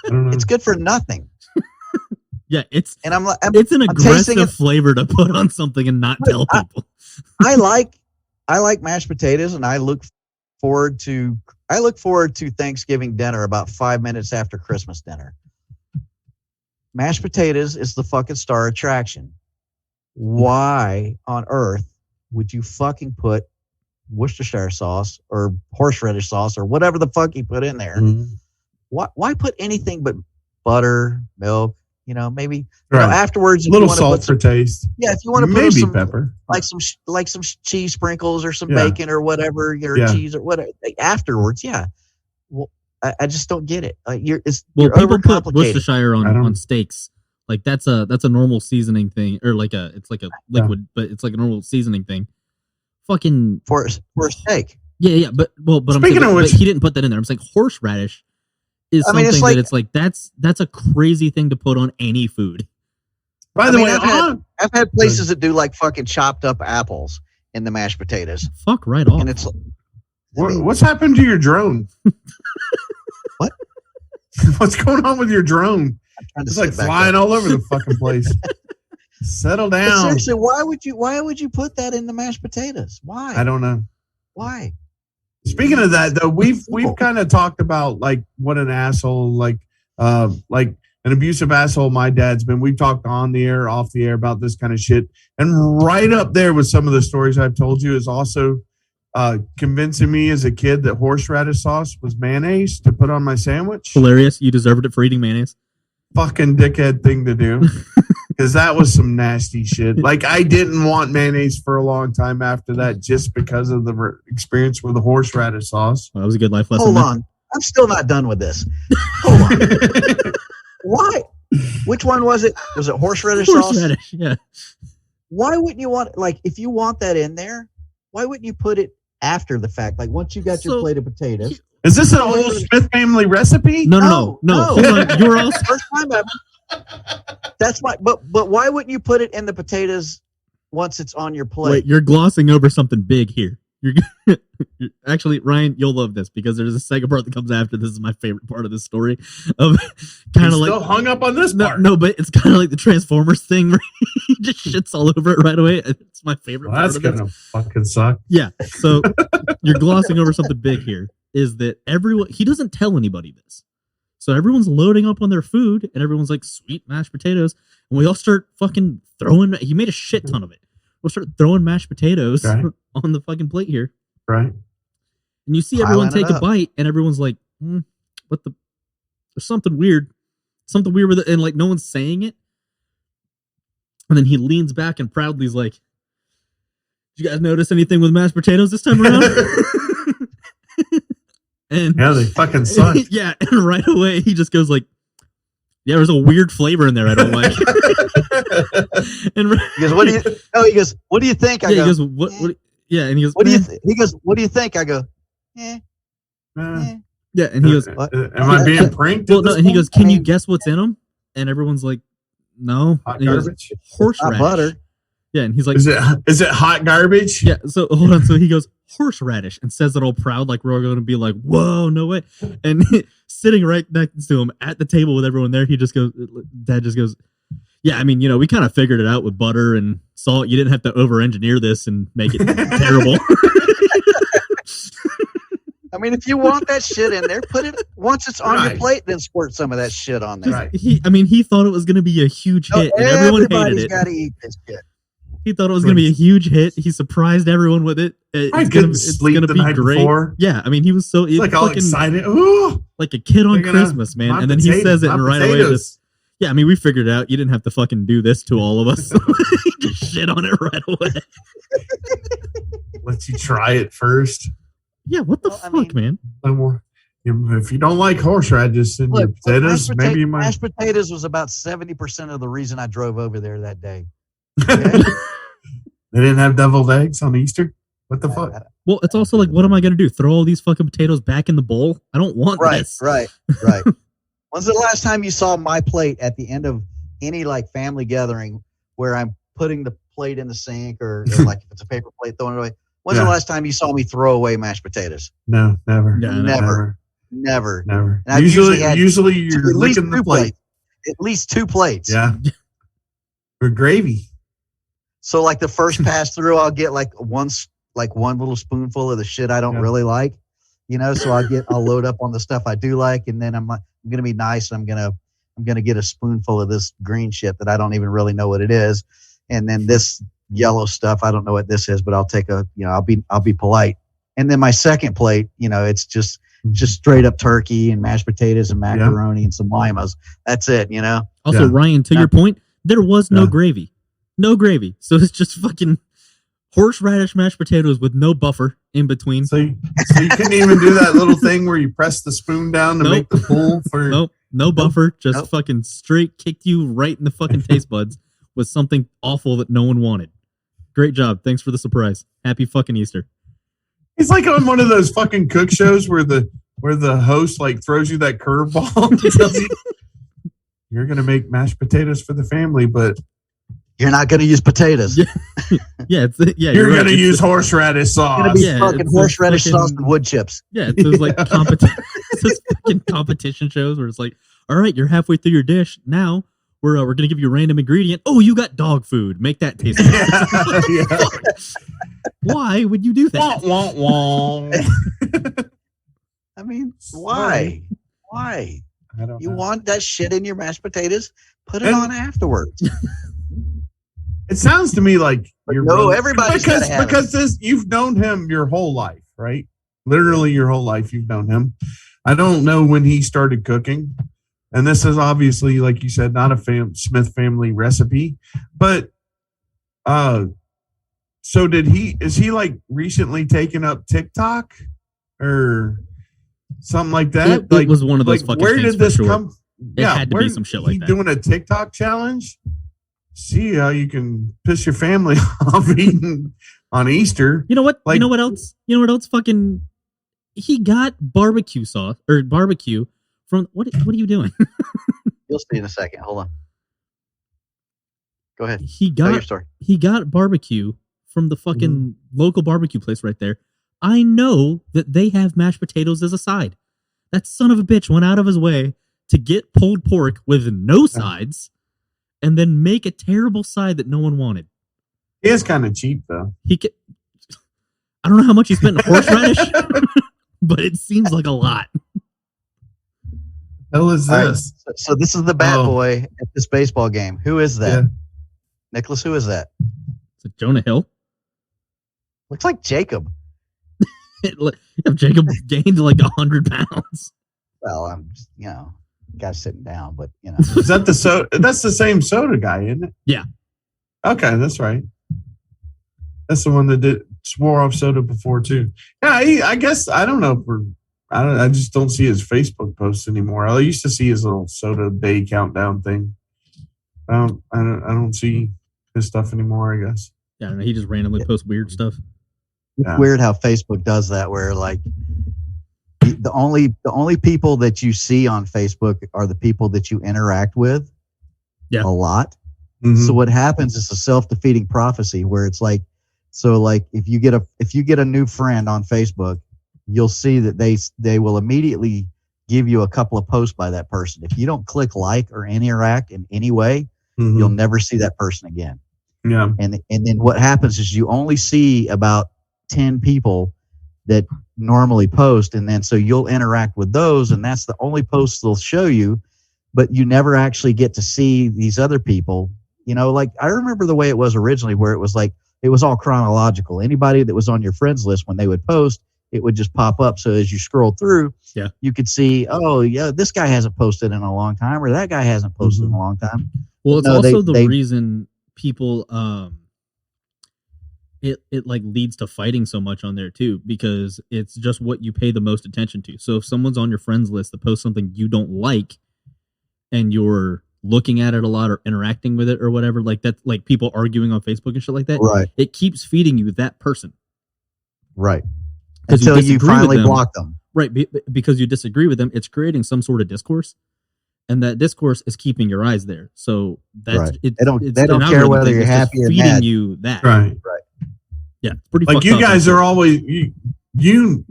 I don't know. It's good for nothing. Yeah, it's And I'm like, it's an I'm tasting aggressive flavor to put on something and not tell I- people. I like mashed potatoes, and I look forward to Thanksgiving dinner about 5 minutes after Christmas dinner. Mashed potatoes is the fucking star attraction. Why on earth would you fucking put Worcestershire sauce or horseradish sauce or whatever the fuck you put in there? Mhm. Why put anything but butter, milk? Maybe Right. afterwards. A If little you wanna salt put some, for taste. yeah, if you want to put Maybe some pepper. like some cheese sprinkles or some Yeah. bacon or whatever, or Yeah. cheese or whatever afterwards. Yeah. Well, I just don't get it. You're Well, people put overcomplicated. Worcestershire I don't- on steaks. Like that's a normal seasoning thing, or it's like a liquid, but it's like a normal seasoning thing. Fucking for a steak. yeah, but I'm Speaking saying, of but which- he didn't put that in there. I'm saying horseradish is I mean, something it's like- that it's like that's a crazy thing to put on any food. By I the mean, way, I've had places that do like fucking chopped up apples in the mashed potatoes, Fuck right off. and it's what's happened to your drone? What? What's going on with your drone? I'm trying to It's like sit back flying up. all over the fucking place. Settle But down. seriously, why would you put that in the mashed potatoes? Why? I don't know. Why? Speaking of that, though, we've Simple. kind of talked about like what an asshole, like an abusive asshole my dad's been. We've talked on the air, off the air about this kind of shit, and right up there with some of the stories I've told you is also convincing me as a kid that horseradish sauce was mayonnaise to put on my sandwich. Hilarious. You deserved it for eating mayonnaise. Fucking dickhead thing to do. Because that was some nasty shit. Like, I didn't want mayonnaise for a long time after that just because of the experience with the horseradish sauce. Well, that was a good life lesson. Hold there. on, I'm still not done with this. Hold on. Why? Which one was it? Was it horseradish sauce? Horseradish, yeah. Why wouldn't you want, like, if you want that in there, why wouldn't you put it after the fact? Like, once you got your So- plate of potatoes. Is this an old Smith family recipe? No. Hold on. You're also First time ever. That's why. But why wouldn't you put it in the potatoes once it's on your plate? wait. You're glossing over something big here. You're actually, Ryan, you'll love this because there's a second part that comes after. This is my favorite part of this story. Of kind of He's like still hung up on this part. no, but it's kind of like the Transformers thing where he just shits all over it right away. It's my favorite Well, part that's of this. gonna fucking suck. Yeah. So you're glossing over something big here. Is that everyone? He doesn't tell anybody this. So everyone's loading up on their food, and everyone's like, "Sweet mashed potatoes," and we all start fucking throwing. He made a shit ton of it. We'll start throwing mashed potatoes Right. on the fucking plate here, Right. and you see everyone Piling it take a up. bite, and everyone's like, "What the? There's something weird with it," and like no one's saying it. And then he leans back and proudly is like, "Did you guys notice anything with mashed potatoes this time around?" And Yeah, they fucking suck. yeah, and right away he just goes like, "Yeah, there's a weird flavor in there I don't like." And He goes, "What do you?" No, he goes, "What do you think?" I yeah, go, he goes, "What?" Yeah, and he goes, "What do you?" "Eh." He goes, "What do you think?" I go, "Eh." Yeah, and he goes, What? Am I being pranked? "Well, at no," this and he point? goes, "Can you guess what's in them?" And everyone's like, "No." Hot And he goes, garbage? horseradish. Not butter. Yeah, and he's like, Is it hot garbage? "Yeah." So hold on. So he goes, horseradish, and says it all proud, like we're all going to be like, whoa, no way. And sitting right next to him at the table with everyone there, Dad just goes, yeah, I mean, you know, we kind of figured it out with butter and salt. You didn't have to over-engineer this and make it terrible. I mean, if you want that shit in there, put it once it's on your plate, then squirt some of that shit on there. Right. He thought it was going to be a huge hit, and everyone hated it. Everybody's got to eat this shit. He thought it was going to be a huge hit. He surprised everyone with it. I couldn't sleep the night before. Yeah, I mean, he was so like all excited. Ooh, like a kid on Christmas, man. And then he says it, and right away, yeah, I mean, we figured it out. You didn't have to fucking do this to all of us. He just shit on it right away. Let you try it first. Yeah, what the fuck, man? No more. If you don't like horseradish in your potatoes, maybe you might. Mashed potatoes was about 70% of the reason I drove over there that day. Okay? They didn't have deviled eggs on Easter? What the fuck? Well, it's also like, what am I going to do? Throw all these fucking potatoes back in the bowl? I don't want this. Right. When's the last time you saw my plate at the end of any like family gathering where I'm putting the plate in the sink or like if it's a paper plate, throwing it away? When's the last time you saw me throw away mashed potatoes? No, never. Yeah, never. And I've usually you're licking the plate. At least 2 plates. Yeah. Or gravy. So like the first pass through, I'll get like one little spoonful of the shit I don't really like, you know. So I'll load up on the stuff I do like, and then I'm gonna be nice. I'm gonna get a spoonful of this green shit that I don't even really know what it is, and then this yellow stuff I don't know what this is, but I'll take I'll be polite. And then my second plate, you know, it's just straight up turkey and mashed potatoes and macaroni and some limas. That's it, you know. Also, Ryan, to your point, there was no gravy. No gravy. So it's just fucking horseradish mashed potatoes with no buffer in between. So you couldn't even do that little thing where you press the spoon down to make the pull for... Nope. No buffer. Just fucking straight kicked you right in the fucking taste buds with something awful that no one wanted. Great job. Thanks for the surprise. Happy fucking Easter. It's like on one of those fucking cook shows where the host like throws you that curveball and tells you you're going to make mashed potatoes for the family, but... You're not going to use potatoes. You're going to use horseradish sauce. It's going to be fucking horseradish sauce and wood chips. Yeah, it's those like fucking competition shows where it's like, all right, you're halfway through your dish. Now we're going to give you a random ingredient. Oh, you got dog food. Make that taste good. Why would you do that? I mean, why? Why? I don't you know. want that shit in your mashed potatoes? Put it on afterwards. It sounds to me like everybody's because you've known him your whole life, right? Literally your whole life you've known him. I don't know when he started cooking, and this is obviously, like you said, not a Smith family recipe. But so is he like recently taken up TikTok or something like that? It was one of those fucking where things did this for sure. come? It had to be some shit like that. Doing a TikTok challenge. See how you can piss your family off eating on Easter. You know what? You know what else? Fucking, he got barbecue sauce or barbecue from what are you doing? You'll see in a second. Hold on. Go ahead. Tell your story. He got barbecue from the fucking local barbecue place right there. I know that they have mashed potatoes as a side. That son of a bitch went out of his way to get pulled pork with no sides. And then make a terrible side that no one wanted. He is kind of cheap, though. I don't know how much he spent in horseradish, but it seems like a lot. Hell is this? Right, so this is the bad boy at this baseball game. Who is that? Yeah. Nicholas, who is that? Is it Jonah Hill? Looks like Jacob. Jacob gained like 100 pounds. Well, I'm just, guy's sitting down, but Is that the soda? That's the same soda guy, isn't it? Yeah. Okay, that's right. That's the one that swore off soda before too. Yeah, I guess I don't know if I just don't see his Facebook posts anymore. I used to see his little soda day countdown thing. I don't see his stuff anymore, I guess. Yeah, I don't know. He just randomly posts weird stuff. It's weird how Facebook does that, where like the only people that you see on Facebook are the people that you interact with a lot. Mm-hmm. So what happens is a self-defeating prophecy where it's like So like if you get a new friend on Facebook, you'll see that they will immediately give you a couple of posts by that person. If you don't click like or interact in any way, you'll never see that person again. Yeah. And then what happens is you only see about 10 people that normally post, and then so you'll interact with those, and that's the only posts they'll show you, but you never actually get to see these other people. You know, like I remember the way it was originally, where it was like it was all chronological. Anybody that was on your friends list, when they would post, it would just pop up. So as you scroll through, you could see, oh yeah, this guy hasn't posted in a long time, or that guy hasn't posted in a long time. Well, it's also the reason people it like leads to fighting so much on there too, because it's just what you pay the most attention to. So if someone's on your friends list that posts something you don't like, and you're looking at it a lot or interacting with it or whatever, like that, like people arguing on Facebook and shit like that, right? It keeps feeding you that person, right? Until you finally block them, right? Because you disagree with them, it's creating some sort of discourse, and that discourse is keeping your eyes there. So that's right. They don't care whether you're happy or feeding mad. You that, right? Yeah, it's pretty like you guys are always you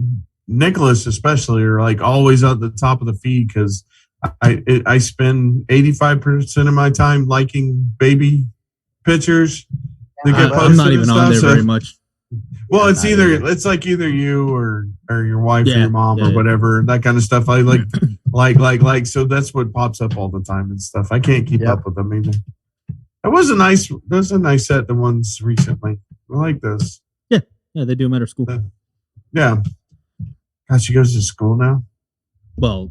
Nicholas especially are like always at the top of the feed, because I spend 85% of my time liking baby pictures that get posted. I'm not even on there very much. Well, it's either you or your wife or your mom or whatever, that kind of stuff. I like so that's what pops up all the time and stuff. I can't keep up with them either. There's a nice set, the ones recently. I like this. Yeah, they do them at our school. Yeah. God, she goes to school now? Well,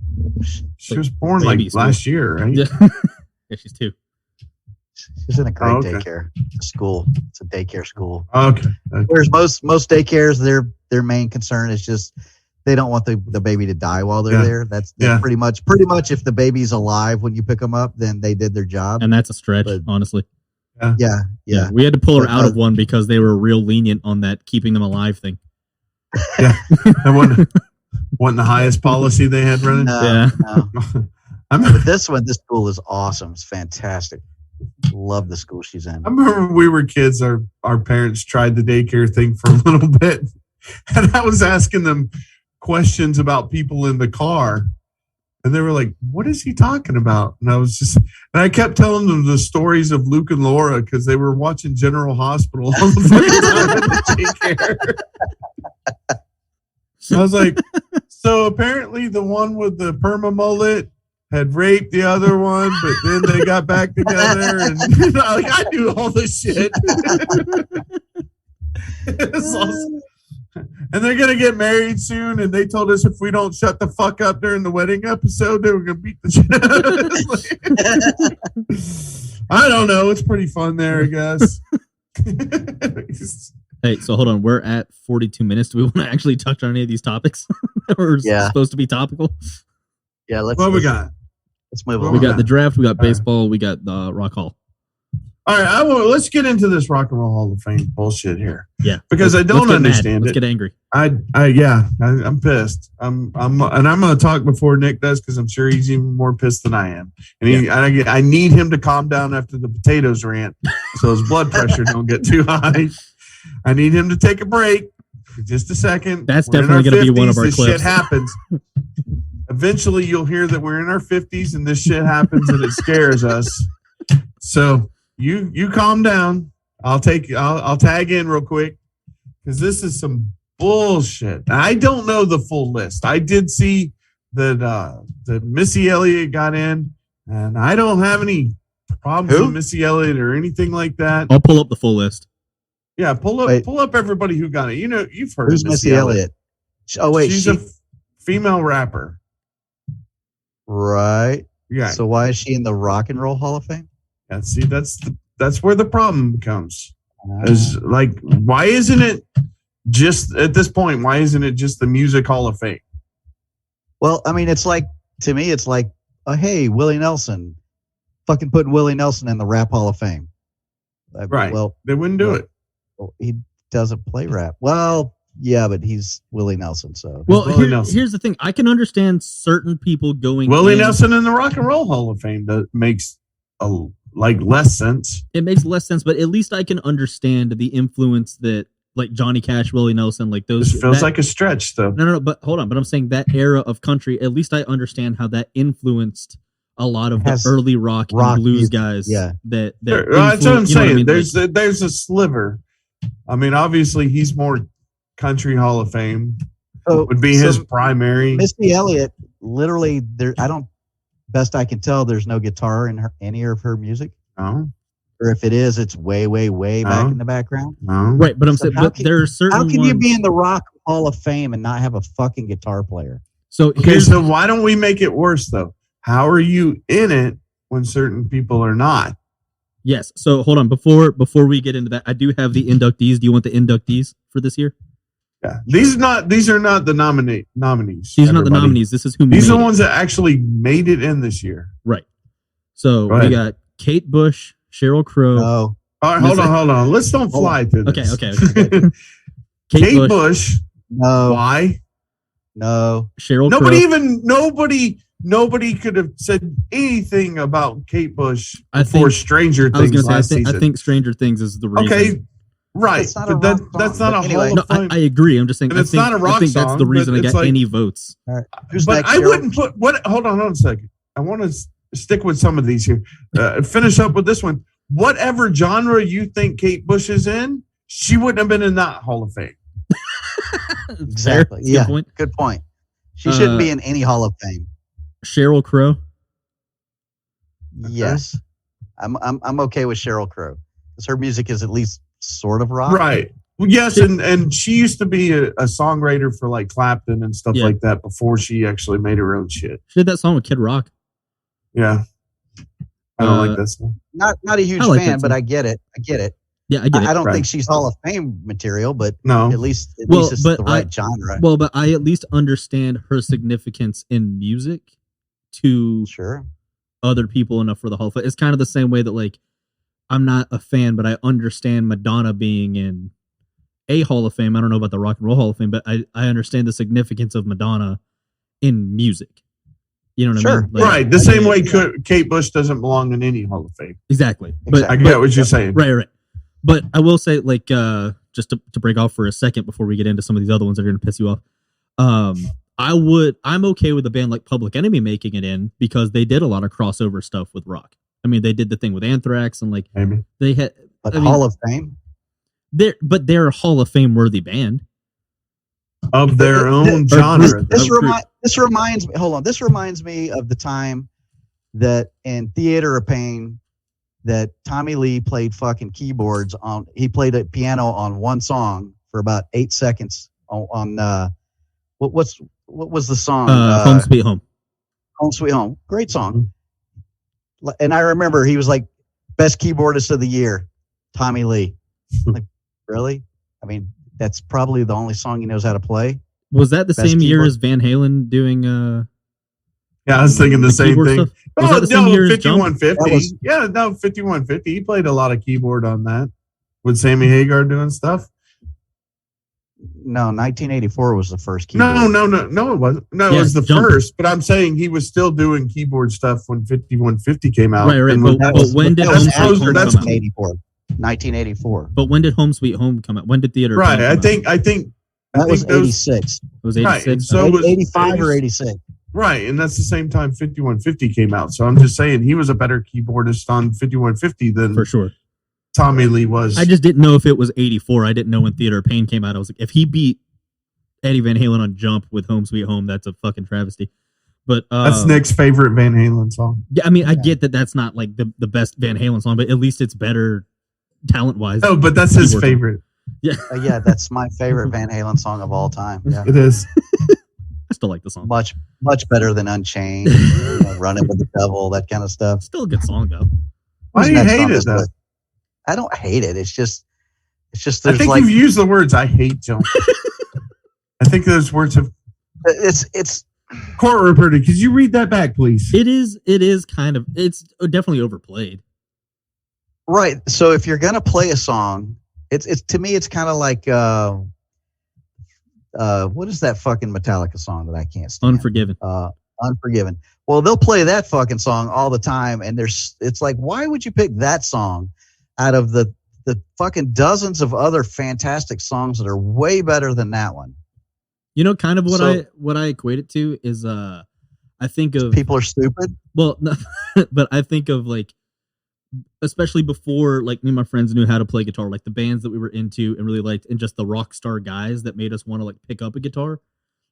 she was born like last year, right? Yeah, she's 2. She's in a great daycare school. It's a daycare school. Okay. Whereas most daycares, their main concern is just they don't want the baby to die while they're there. That's pretty much if the baby's alive when you pick them up, then they did their job. And that's a stretch, honestly. Yeah. We had to pull her out of one because they were real lenient on that keeping them alive thing. Yeah, that wasn't the highest policy they had running. No. But this school is awesome. It's fantastic. Love the school she's in. I remember when we were kids, our parents tried the daycare thing for a little bit, and I was asking them questions about people in the car. And they were like, what is he talking about? And I kept telling them the stories of Luke and Laura, because they were watching General Hospital all the time at the daycare. I was like, so apparently the one with the perma mullet had raped the other one, but then they got back together, and I knew all this shit. It's awesome. And they're going to get married soon, and they told us if we don't shut the fuck up during the wedding episode, they were going to beat the shit. I don't know. It's pretty fun there, I guess. Hey, so hold on. We're at 42 minutes. Do we want to actually touch on any of these topics that were supposed to be topical? Yeah, let's move on. Let's move on. We got the draft. We got baseball. We got the Rock Hall. All right, let's get into this Rock and Roll Hall of Fame bullshit here. Yeah, because I don't understand it. Let's get angry. I'm pissed. I'm going to talk before Nick does, because I'm sure he's even more pissed than I am. And I need him to calm down after the potatoes rant, so his blood pressure don't get too high. I need him to take a break for just a second. That's definitely going to be one of our this clips. Shit happens. Eventually, you'll hear that we're in our 50s and this shit happens and it scares us. So. You calm down. I'll tag in real quick, because this is some bullshit. I don't know the full list. I did see that Missy Elliott got in, and I don't have any problems with Missy Elliott or anything like that. I'll pull up the full list. Yeah, pull up everybody who got it. You know, you've heard who's of Missy Elliott. Oh wait, she's a female rapper. Right. Yeah. So why is she in the Rock and Roll Hall of Fame? Yeah, see, that's where the problem comes. Is like, why isn't it just at this point? Why isn't it just the Music Hall of Fame? Well, I mean, it's like, to me, it's like, hey, Willie Nelson, fucking putting Willie Nelson in the Rap Hall of Fame. Right. Well, they wouldn't do it. Well, he doesn't play rap. Well, yeah, but he's Willie Nelson. So well, here's the thing. I can understand certain people going. Willie Nelson in the Rock and Roll Hall of Fame makes less sense. It makes less sense, but at least I can understand the influence that like Johnny Cash, Willie Nelson, like those. This feels like a stretch, though. No, but hold on. But I'm saying that era of country, at least I understand how that influenced a lot of the early rock and blues music. guys. Yeah. That's what I'm saying. I mean? There's a sliver. I mean, obviously, he's more country Hall of Fame. Would be his primary. Missy Elliott, literally, best I can tell, there's no guitar in any of her music. No. Or if it is, it's way, way, way back in the background. No. Right, but I'm saying, but there are certain. How can you be in the Rock Hall of Fame and not have a fucking guitar player? So why don't we make it worse though? How are you in it when certain people are not? Yes. So hold on, before we get into that, I do have the inductees. Do you want the inductees for this year? Yeah, these are not the nominees. These are not the nominees. This is who. These are the ones that actually made it in this year. Right. So we got Kate Bush, Sheryl Crow. Oh. All right, hold on. Let's don't fly through this. Okay. Kate Bush. No. Why? No. Sheryl Crow. Nobody could have said anything about Kate Bush before Stranger Things last season. I think Stranger Things is the reason. Okay. Right, but that's not a Hall of Fame. I agree. I'm just saying. It's not a rock I think that's the reason I got any votes. All right. But I wouldn't put what. Hold on a second. I want to stick with some of these here. Finish up with this one. Whatever genre you think Kate Bush is in, she wouldn't have been in that Hall of Fame. Exactly. Yeah. Good point. She shouldn't be in any Hall of Fame. Sheryl Crow. Yes, I'm okay with Sheryl Crow because her music is at least sort of rock. Right. Yes, and she used to be a songwriter for like Clapton and stuff like that before she actually made her own shit. She did that song with Kid Rock. Yeah. I don't like that song. Not a huge fan, but I get it. Yeah, I get it. I don't think she's Hall of Fame material, but no. at least it's the right genre. Well, but I at least understand her significance in music to other people enough for the Hall of Fame. It's kind of the same way that like I'm not a fan, but I understand Madonna being in a Hall of Fame. I don't know about the Rock and Roll Hall of Fame, but I understand the significance of Madonna in music. You know what I mean? Like, right. The same way Kate Bush doesn't belong in any Hall of Fame. Exactly. But I get what you're saying. Right. But I will say, like, just to break off for a second before we get into some of these other ones that are going to piss you off. I'm okay with a band like Public Enemy making it in because they did a lot of crossover stuff with rock. I mean, they did the thing with Anthrax and like they had Hall of Fame. They're a Hall of Fame worthy band of their own genre. This reminds me. Hold on. This reminds me of the time that in Theater of Pain that Tommy Lee played fucking keyboards on. He played a piano on one song for about 8 seconds on what was the song? Home Sweet Home. Home Sweet Home. Great song. And I remember he was like best keyboardist of the year, Tommy Lee. Like, really? I mean, that's probably the only song he knows how to play. Was that the same year as Van Halen doing yeah, I was thinking the same thing. Was that the same year as 5150. Yeah, no, 5150. He played a lot of keyboard on that with Sammy Hagar doing stuff. No, 1984 was the first keyboard. No, it wasn't. No, it was the first. But I'm saying he was still doing keyboard stuff when 5150 came out. Right. But when did Home Sweet Home come out? 1984. But when did Home Sweet Home come out? When did Theater? Right. I think that was 86. It was 86. Right. So it was 85 or 86. Right, and that's the same time 5150 came out. So I'm just saying he was a better keyboardist on 5150 than for sure Tommy Lee was. I just didn't know if it was 84. I didn't know when Theater of Pain came out. I was like, if he beat Eddie Van Halen on Jump with Home Sweet Home, that's a fucking travesty. But that's Nick's favorite Van Halen song. Yeah, I mean, I get that that's not like the best Van Halen song, but at least it's better talent-wise. Oh, but that's his favorite. Yeah, yeah, that's my favorite Van Halen song of all time. Yeah. It is. I still like the song. Much better than Unchained, Running with the Devil, that kind of stuff. Still a good song though. Why do you hate it though? I don't hate it. It's just. I think you've used the words "I hate Jump." I think those words have. It's. Court reporter, could you read that back, please? It is kind of. It's definitely overplayed. Right. So if you're gonna play a song, it's to me it's kind of like. What is that fucking Metallica song that I can't stand? Unforgiven. Unforgiven. Well, they'll play that fucking song all the time, and it's like, why would you pick that song out of the the fucking dozens of other fantastic songs that are way better than that one. You know, kind of what I equate it to is I think of people are stupid. Well, no, but I think of like, especially before like me and my friends knew how to play guitar, like the bands that we were into and really liked, and just the rock star guys that made us want to like pick up a guitar.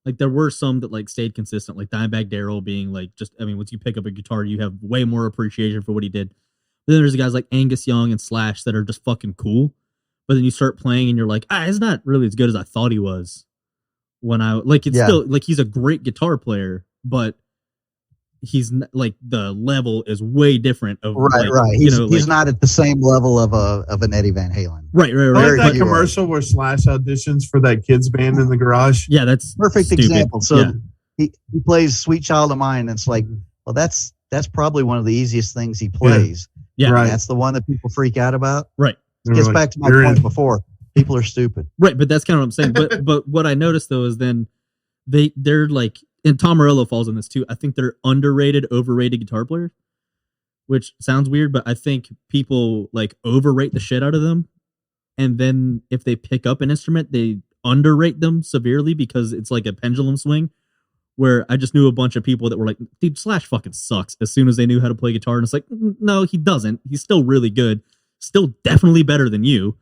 Like there were some that like stayed consistent, like Dimebag Darrell being like, just, I mean, once you pick up a guitar, you have way more appreciation for what he did. But then there's guys like Angus Young and Slash that are just fucking cool. But then you start playing and you're like, it's not really as good as I thought he was. When I like, it's still like, he's a great guitar player, but he's like the level is way different. Of right. He's not at the same level of an Eddie Van Halen. Right. Like that commercial where Slash auditions for that kids band in the garage. Yeah, that's perfect stupid. example. So he plays "Sweet Child of Mine," and it's like, well, that's probably one of the easiest things he plays. Yeah, right. That's the one that people freak out about. Right. It gets back to my point before. People are stupid. Right, but that's kind of what I'm saying. But what I noticed though is then they're like, and Tom Morello falls in this too. I think they're underrated, overrated guitar players, which sounds weird, but I think people like overrate the shit out of them. And then if they pick up an instrument, they underrate them severely because it's like a pendulum swing where I just knew a bunch of people that were like, dude, Slash fucking sucks as soon as they knew how to play guitar. And it's like, no, he doesn't. He's still really good. Still definitely better than you.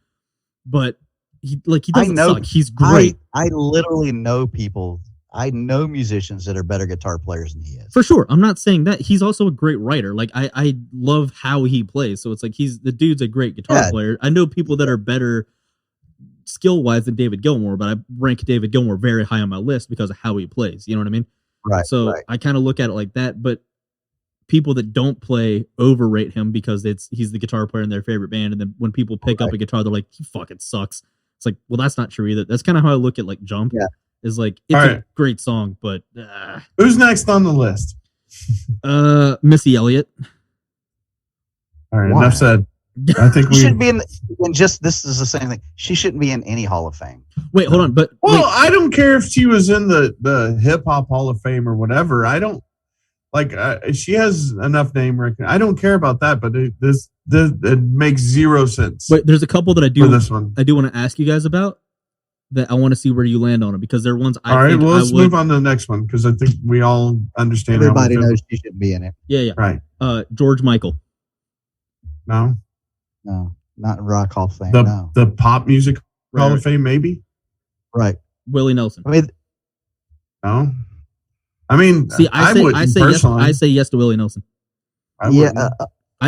But he doesn't suck. He's great. I literally know people. I know musicians that are better guitar players than he is. For sure. I'm not saying that. He's also a great writer. Like I love how he plays. So it's like the dude's a great guitar player. I know people that are better skill wise than David Gilmour, but I rank David Gilmour very high on my list because of how he plays. You know what I mean? Right. So I kind of look at it like that. But people that don't play overrate him because he's the guitar player in their favorite band. And then when people pick up a guitar, they're like, he fucking sucks. It's like, well, that's not true either. That's kind of how I look at like Jump. Yeah. Is like, it's a great song, but who's next on the list? Missy Elliott. All right, enough said. I think we should be in just this is the same thing. She shouldn't be in any Hall of Fame. Wait, hold on, but I don't care if she was in the Hip Hop Hall of Fame or whatever. I don't like she has enough name recognition. I don't care about that, but it makes zero sense. Wait, there's a couple that I do want to ask you guys about that I want to see where you land on it because they're ones I think well, let's move on to the next one because I think we all understand. Everybody knows she shouldn't be in it. Yeah. Right. George Michael. No, not in Rock Hall of Fame. The Pop Music Hall of Fame, maybe. Right. Willie Nelson. No. I mean, see, I say yes to Willie Nelson. I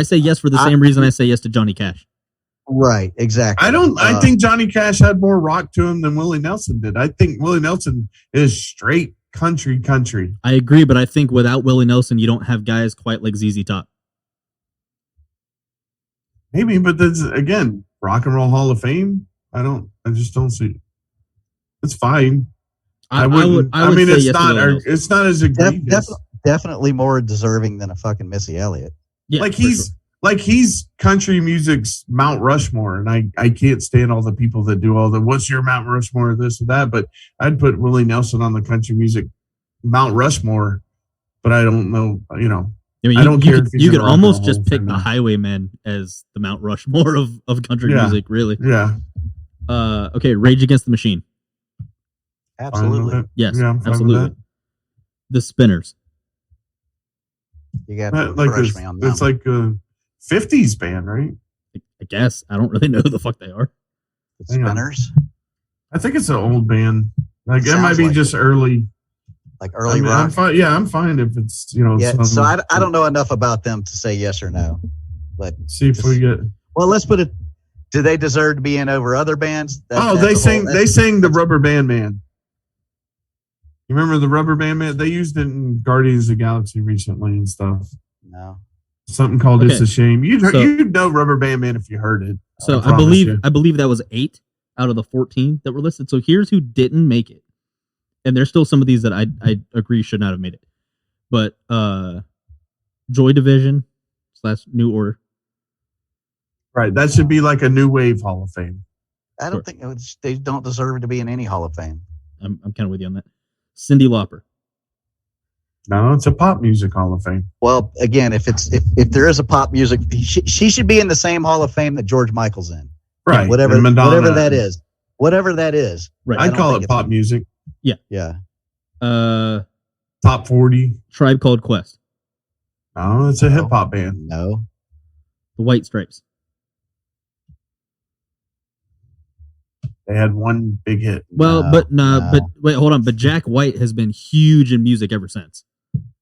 say yes for the same reason I say yes to Johnny Cash. Right, exactly. I think Johnny Cash had more rock to him than Willie Nelson did. I think Willie Nelson is straight country. I agree, but I think without Willie Nelson, you don't have guys quite like ZZ Top. Maybe, but that's again, Rock and Roll Hall of Fame. I just don't see it. It's fine. I mean, it's not as egregious. Definitely more deserving than a fucking Missy Elliott. Yeah, he's country music's Mount Rushmore, and I can't stand all the people that do all the what's your Mount Rushmore, this or that. But I'd put Willie Nelson on the country music Mount Rushmore, but I don't know, I mean, I don't care. You could almost just pick the Highwaymen as the Mount Rushmore of country music, really. Yeah. Okay, Rage Against the Machine. Absolutely. Yes, absolutely. The Spinners. You got to refresh me on that. It's like a 50s band, right? I guess. I don't really know who the fuck they are. The Spinners? I think it's an old band. Like it might be just early. Like early rock? I'm fine. Yeah, I'm fine if it's, so I don't know enough about them to say yes or no. But see if we get. Well, let's put it. Do they deserve to be in over other bands? They sang the Rubber Band Man. You remember the Rubber Band Man? They used it in Guardians of the Galaxy recently and stuff. No. Something called It's a Shame. You'd know Rubber Band Man if you heard it. So I believe that was 8 out of the 14 that were listed. So here's who didn't make it. And there's still some of these that I agree should not have made it. But Joy Division / New Order. Right. That should be like a New Wave Hall of Fame. I don't think they don't deserve to be in any Hall of Fame. I'm kind of with you on that. Cyndi Lauper. No, it's a Pop Music Hall of Fame. Well, again, if there is a pop music, she should be in the same Hall of Fame that George Michael's in. Right. Whatever, and Madonna. whatever that is. Right. I don't call think it it's- pop music. Yeah. Top 40. Tribe Called Quest, Oh, it's a hip hop band. No. The White Stripes. They had one big hit. Well, No, but no. but wait, hold on. But Jack White has been huge in music ever since.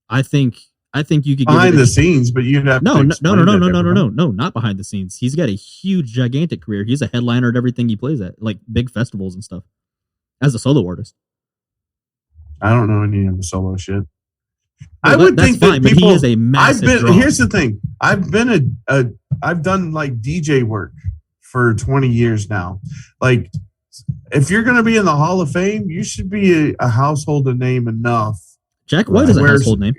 I think you could Behind give it the scenes, but you'd have no, to no, explain no, no, that no, to no, no, everyone. no, not behind the scenes. He's got a huge, gigantic career. He's a headliner at everything he plays at, like big festivals and stuff, as a solo artist. I don't know any of the solo shit. Well, I would that's think fine, that but people. he is a massive draw. Here's the thing. I've done like DJ work for 20 years now. Like, if you're going to be in the Hall of Fame, you should be a household name enough. Jack White is a Where's- household name.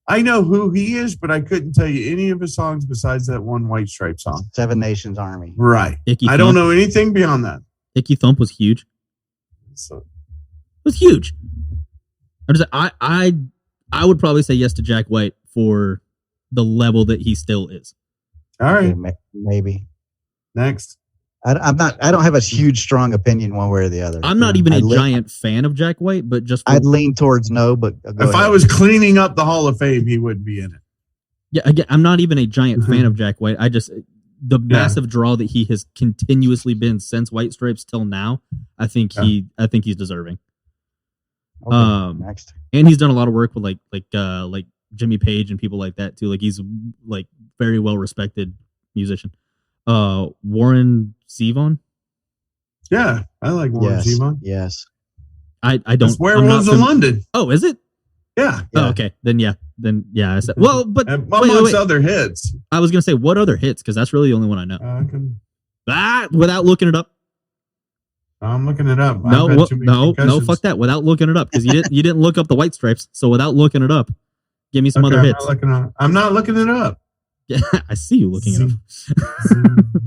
I know who he is, but I couldn't tell you any of his songs besides that one White Stripe song. Seven Nations Army. Right. Icky I don't Thump. know anything beyond that. Icky Thump was huge. So, It was huge. I would probably say yes to Jack White for the level that he still is. all right. Yeah, maybe. Next. I don't have a huge, strong opinion one way or the other. I'm not even a I'd lean- giant fan of Jack White, but just I'd lean towards no, but go If I ahead. was cleaning up the Hall of Fame, he wouldn't be in it. yeah, again, I'm not even a giant fan of Jack White. I just the massive draw that he has continuously been since White Stripes till now. I think he's deserving. Okay, next. And he's done a lot of work with like Jimmy Page and people like that too. Like he's like very well respected musician. Warren Zevon. Yeah, I like Warren Yes, Zevon. yes. I don't. That's Werewolves in London. Oh, is it? Yeah. Oh, okay. Then yeah. I said, well, but And wait. amongst other hits. I was gonna say what other hits because that's really the only one I know. Without looking it up. I'm looking it up. No, I've had too many no, concussions. fuck that. Without looking it up because you didn't look up the White Stripes. So without looking it up, give me some other hits. I'm not looking it up. Yeah, I see you looking it up.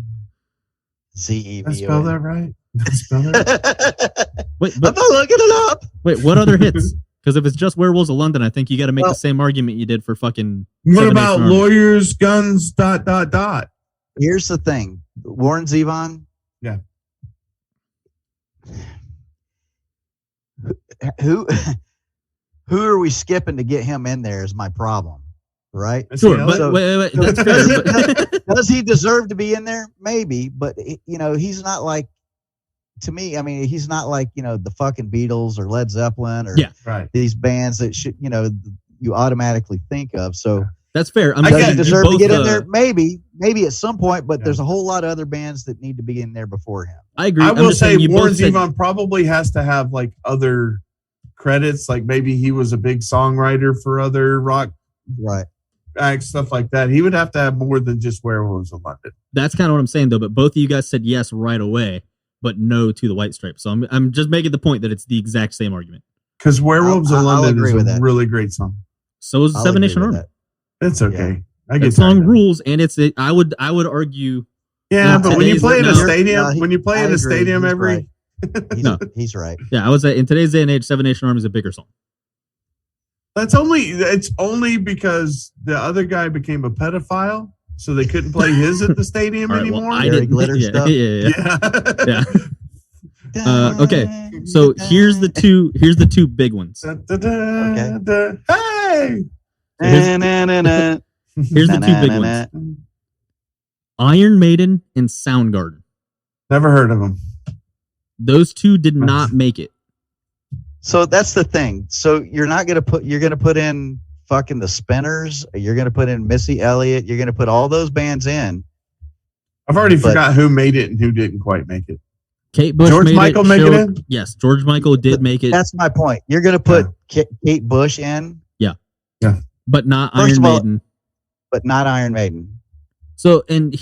Z-E-V-O-N. Did I spell that right? Did I spell that? Wait, I'm not looking it up. wait, what other hits? Because if it's just Werewolves of London, I think you got to make the same argument you did for fucking. What Seven about Nation Army. lawyers, guns, ... Here's the thing. Warren Zevon. Yeah. Who are we skipping to get him in there is my problem, right? Sure, Yeah, but so- wait, that's fair. but- Does he deserve to be in there? Maybe, but he's not like, to me, I mean, he's not like, the fucking Beatles or Led Zeppelin or Yeah. Right. these bands that should, you automatically think of. So That's fair. I does get he it. deserve to both, get in there? Maybe at some point, but Yeah. there's a whole lot of other bands that need to be in there before him. I agree. I I'm will just say saying you Warren both said- Zevon probably has to have like other credits, like maybe he was a big songwriter for other rock Right. acts, stuff like that. He would have to have more than just Werewolves of London. That's kind of what I'm saying, though. But both of you guys said yes right away, but no to the White Stripes. So I'm just making the point that it's the exact same argument. Because Werewolves of I'll London agree is with a that. really great song. So is I'll Seven agree Nation with Army. that. It's okay. I get That song tired of it. rules, and I would argue. Yeah, in but when you today's- play in a no, stadium, No, when you play I in a agree. stadium He's every, right. No. He's right. Yeah, I would say in today's day and age, Seven Nation Army is a bigger song. it's only because the other guy became a pedophile, so they couldn't play his at the stadium All right, well, anymore. I Gary didn't. Glitter Yeah, stuff? yeah. Yeah. Okay, so here's the two big ones. Da, da, da, da. Hey! Here's the two big ones: Iron Maiden and Soundgarden. Never heard of him. Those two did not make it. So that's the thing. So you're gonna put in fucking the Spinners. You're gonna put in Missy Elliott. You're gonna put all those bands in. I've already But- forgot who made it and who didn't quite make it. Kate Bush George made Michael it. make it showed- in? Yes, George Michael did make it, That's my point. You're gonna put Kate Bush in, but not First Iron of all- Maiden. but not Iron Maiden. So, and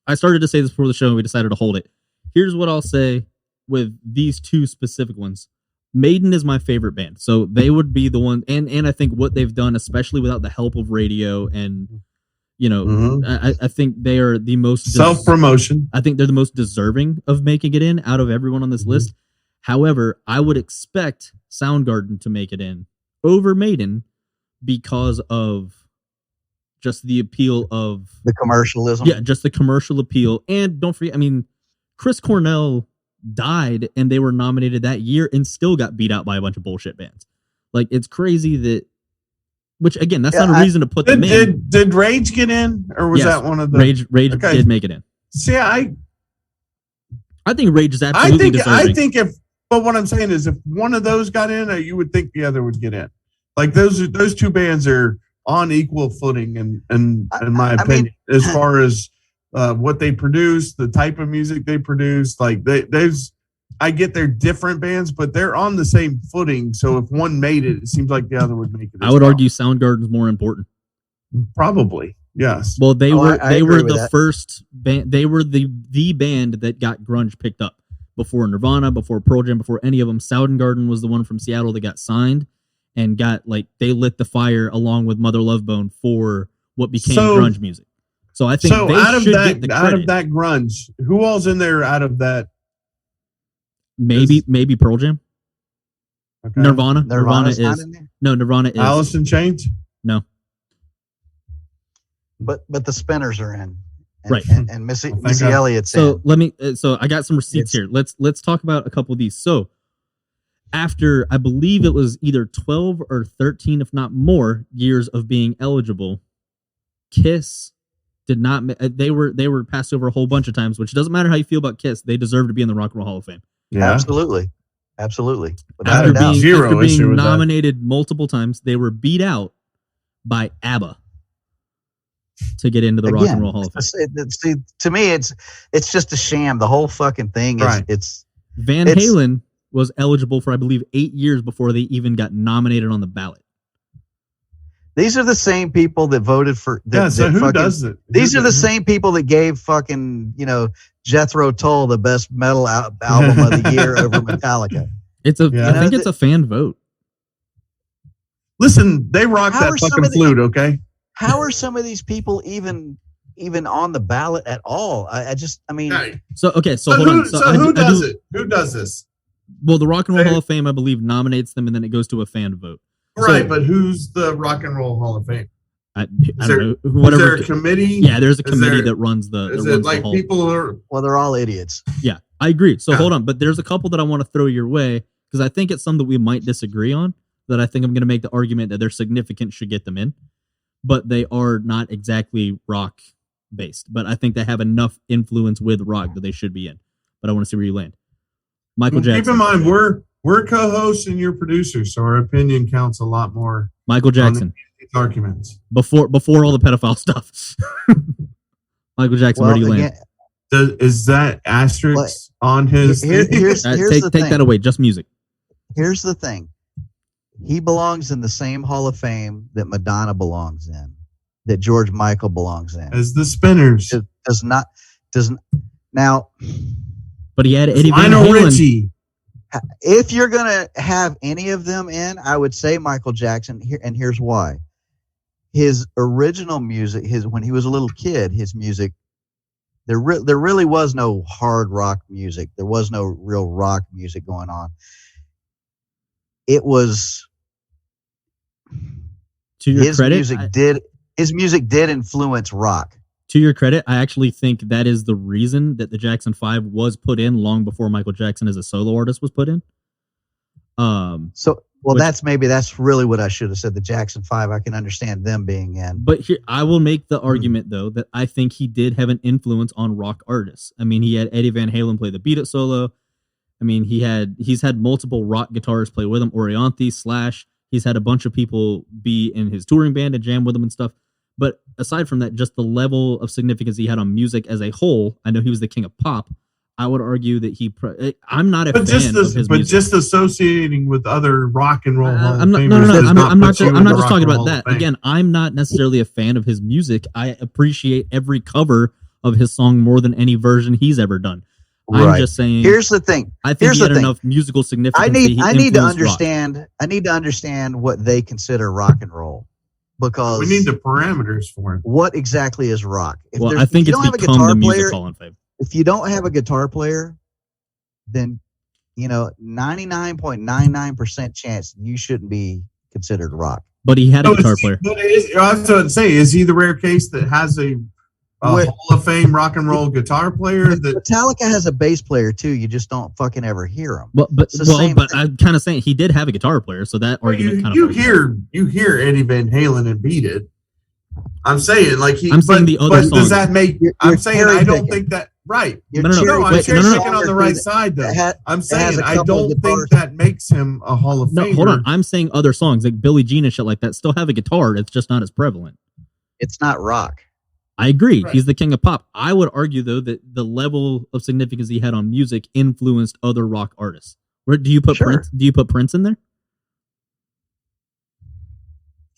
I started to say this before the show and we decided to hold it. Here's what I'll say with these two specific ones. Maiden is my favorite band. So they would be the one, and I think what they've done, especially without the help of radio and, I think they are the most Self-promotion. I think they're the most deserving of making it in out of everyone on this list. However, I would expect Soundgarden to make it in over Maiden because of just the appeal of the commercialism. Yeah, just the commercial appeal. And don't forget, I mean, Chris Cornell died and they were nominated that year and still got beat out by a bunch of bullshit bands. Like, it's crazy that, which again, that's not a reason to put them in. Did Rage get in, or was that one of the Rage did make it in? See, I think Rage is absolutely deserving. I think but what I'm saying is, if one of those got in, you would think the other would get in. Like those two bands are on equal footing, in my opinion, as far as what they produce, the type of music they produce. Like I get they're different bands, but they're on the same footing. So if one made it, it seems like the other would make it. I would argue Soundgarden's more important. Probably, yes. Well, they were the first band. They were the band that got grunge picked up before Nirvana, before Pearl Jam, before any of them. Soundgarden was the one from Seattle that got signed and they lit the fire along with Mother Love Bone for what became grunge music. So I think out of that grunge, who all's in there out of that? Maybe Pearl Jam. Okay. Nirvana is Nirvana is Alice in Chains. No, but the Spinners are in, right? And Missy Elliott's in. So so I got some receipts here. Let's talk about a couple of these. So after I believe it was either 12 or 13, if not more, years of being eligible, Kiss did not. They were passed over a whole bunch of times, which doesn't matter how you feel about Kiss. They deserve to be in the Rock and Roll Hall of Fame. Yeah, absolutely. After being nominated multiple times, they were beat out by ABBA to get into the Rock and Roll Hall of Fame. See, to me, it's just a sham. The whole fucking thing is Van Halen was eligible for, I believe, 8 years before they even got nominated on the ballot. These are the same people that voted for. Who does it? These are the same people that gave fucking Jethro Tull the best metal album of the year over Metallica. I think it's a fan vote. Listen, they rock that fucking flute, okay? How are some of these people even on the ballot at all? So hold on. So who does it? Who does this? Well, the Rock and Roll Hall of Fame, I believe, nominates them, and then it goes to a fan vote. Right, but who's the Rock and Roll Hall of Fame? I don't know. Whatever. Is there a committee? Yeah, there's a committee that runs the. Is it like people are? Well, they're all idiots. Yeah, I agree. So hold on, but there's a couple that I want to throw your way because I think it's some that we might disagree on. That I think I'm going to make the argument that they're significant should get them in, but they are not exactly rock based. But I think they have enough influence with rock that they should be in. But I want to see where you land. Michael Jackson. Keep in mind, we're co-hosts and you're producers, so our opinion counts a lot more. Michael Jackson. Arguments before all the pedophile stuff. Michael Jackson, where do you land? Is that asterisk on his? Here's the thing. Take that away. Just music. Here's the thing. He belongs in the same Hall of Fame that Madonna belongs in, that George Michael belongs in. As the Spinners. It doesn't now. But he had Eddie Van Lionel Halen. Richie. If you're gonna have any of them in, I would say Michael Jackson. Here's why. His original music, when he was a little kid, his music, there really was no hard rock music. There was no real rock music going on. It was to your credit. His music did influence rock. To your credit, I actually think that is the reason that the Jackson 5 was put in long before Michael Jackson as a solo artist was put in. That's really what I should have said. The Jackson 5, I can understand them being in. But here, I will make the argument, though, that I think he did have an influence on rock artists. I mean, he had Eddie Van Halen play the Beat It solo. I mean, he's had multiple rock guitarists play with him. Orianthi, Slash. He's had a bunch of people be in his touring band and jam with him and stuff. But aside from that, just the level of significance he had on music as a whole, I know he was the king of pop. I would argue that I'm not a fan of his music. But just associating with other rock and roll Hall I'm of not just Famers talking about that. Again, I'm not necessarily a fan of his music. I appreciate every cover of his song more than any version he's ever done. Right. I'm just saying. Here's the thing. I think he had enough musical significance. I need to understand. Rock. I need to understand what they consider rock and roll, because we need the parameters for it. What exactly is rock? I think it's become the Music Hall of Fame. If you don't have a guitar player, then 99.99% chance you shouldn't be considered rock. but he had a guitar player. But I was going to say, is he the rare case that has a Hall of Fame rock and roll guitar player? That Metallica has a bass player too. You just don't fucking ever hear him. But I'm kind of saying he did have a guitar player, so that argument kind of you hear Eddie Van Halen and Beat It. I'm saying saying the other songs. Does that make? I'm saying I don't think that right. No, I'm picking on the right side though. I'm saying I don't think that makes him a Hall of Famer. No, hold on. I'm saying other songs like Billie Jean and shit like that still have a guitar. It's just not as prevalent. It's not rock. I agree. Right. He's the king of pop. I would argue though that the level of significance he had on music influenced other rock artists. Where do you put Prince? Do you put Prince in there?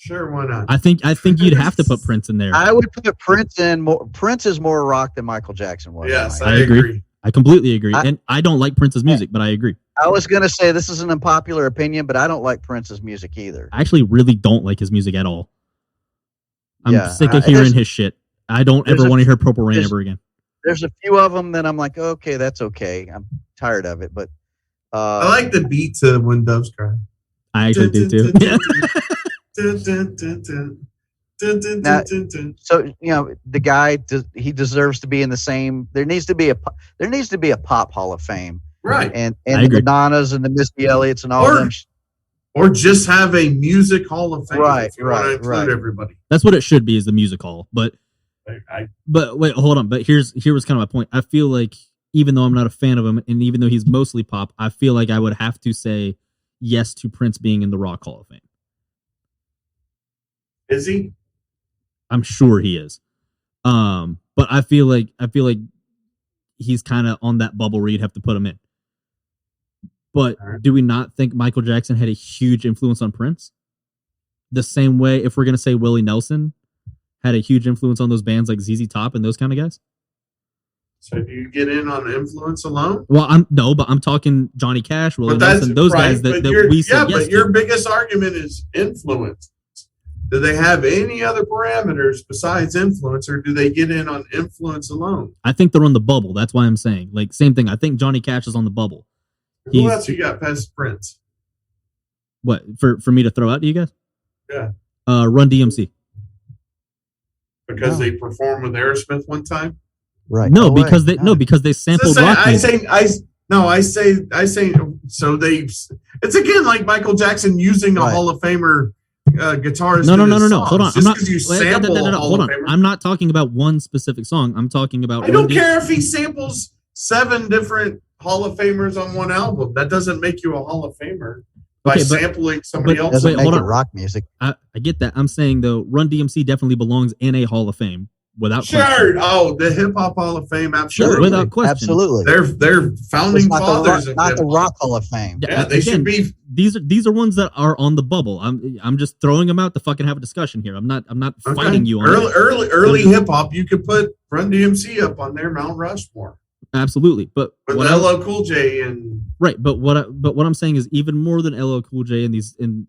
Sure, why not? I think you'd have to put Prince in there. I would put Prince in. Prince is more rock than Michael Jackson was. Yes, I agree. I completely agree. And I don't like Prince's music, but I agree. I was going to say this is an unpopular opinion, but I don't like Prince's music either. I actually really don't like his music at all. I'm sick of hearing his shit. I don't ever want to hear Purple Rain ever again. There's a few of them that I'm like, okay, that's okay. I'm tired of it, but I like the beat to When Doves Cry. I actually do too. Now, so the guy he deserves to be in the same. There needs to be a pop Hall of Fame, right? And the Madonnas and the Missy Elliott's and all of them, or just have a music Hall of Fame, right? Include everybody. That's what it should be, is the music hall. But wait, hold on. But here was kind of my point. I feel like even though I'm not a fan of him, and even though he's mostly pop, I feel like I would have to say yes to Prince being in the Rock Hall of Fame. Is he? I'm sure he is. But I feel like he's kind of on that bubble where you'd have to put him in. But do we not think Michael Jackson had a huge influence on Prince? The same way, if we're going to say Willie Nelson had a huge influence on those bands like ZZ Top and those kind of guys. So do you get in on influence alone? Well, I'm talking Johnny Cash, Willie Nelson, those guys that we said yes to. Your biggest argument is influence. Do they have any other parameters besides influence, or do they get in on influence alone? I think they're on the bubble. That's why I'm saying. Like, same thing. I think Johnny Cash is on the bubble. Who else you got past Prince? What, for me to throw out to you guys? Yeah. Run DMC. Because they performed with Aerosmith one time? Right. No, because they sampled rock music. I say so it's again like Michael Jackson using a Hall of Famer guitarist. No. Hold on. Just because you sample hold on. I'm not talking about one specific song. I'm talking about. I don't care if he samples 7 different Hall of Famers on one album. That doesn't make you a Hall of Famer by sampling somebody else. Doesn't make it rock music. I get that. I'm saying though, Run DMC definitely belongs in a Hall of Fame without question. Sure. The Hip Hop Hall of Fame, absolutely, sure, without question, absolutely. They're founding fathers, not the Rock Hall of Fame. Yeah, they should be. These are ones that are on the bubble. I'm just throwing them out to fucking have a discussion here. I'm not fighting you on early hip hop. You could put Run DMC up on their Mount Rushmore. Absolutely, but with LL Cool J and right. But what I'm saying is even more than LL Cool J and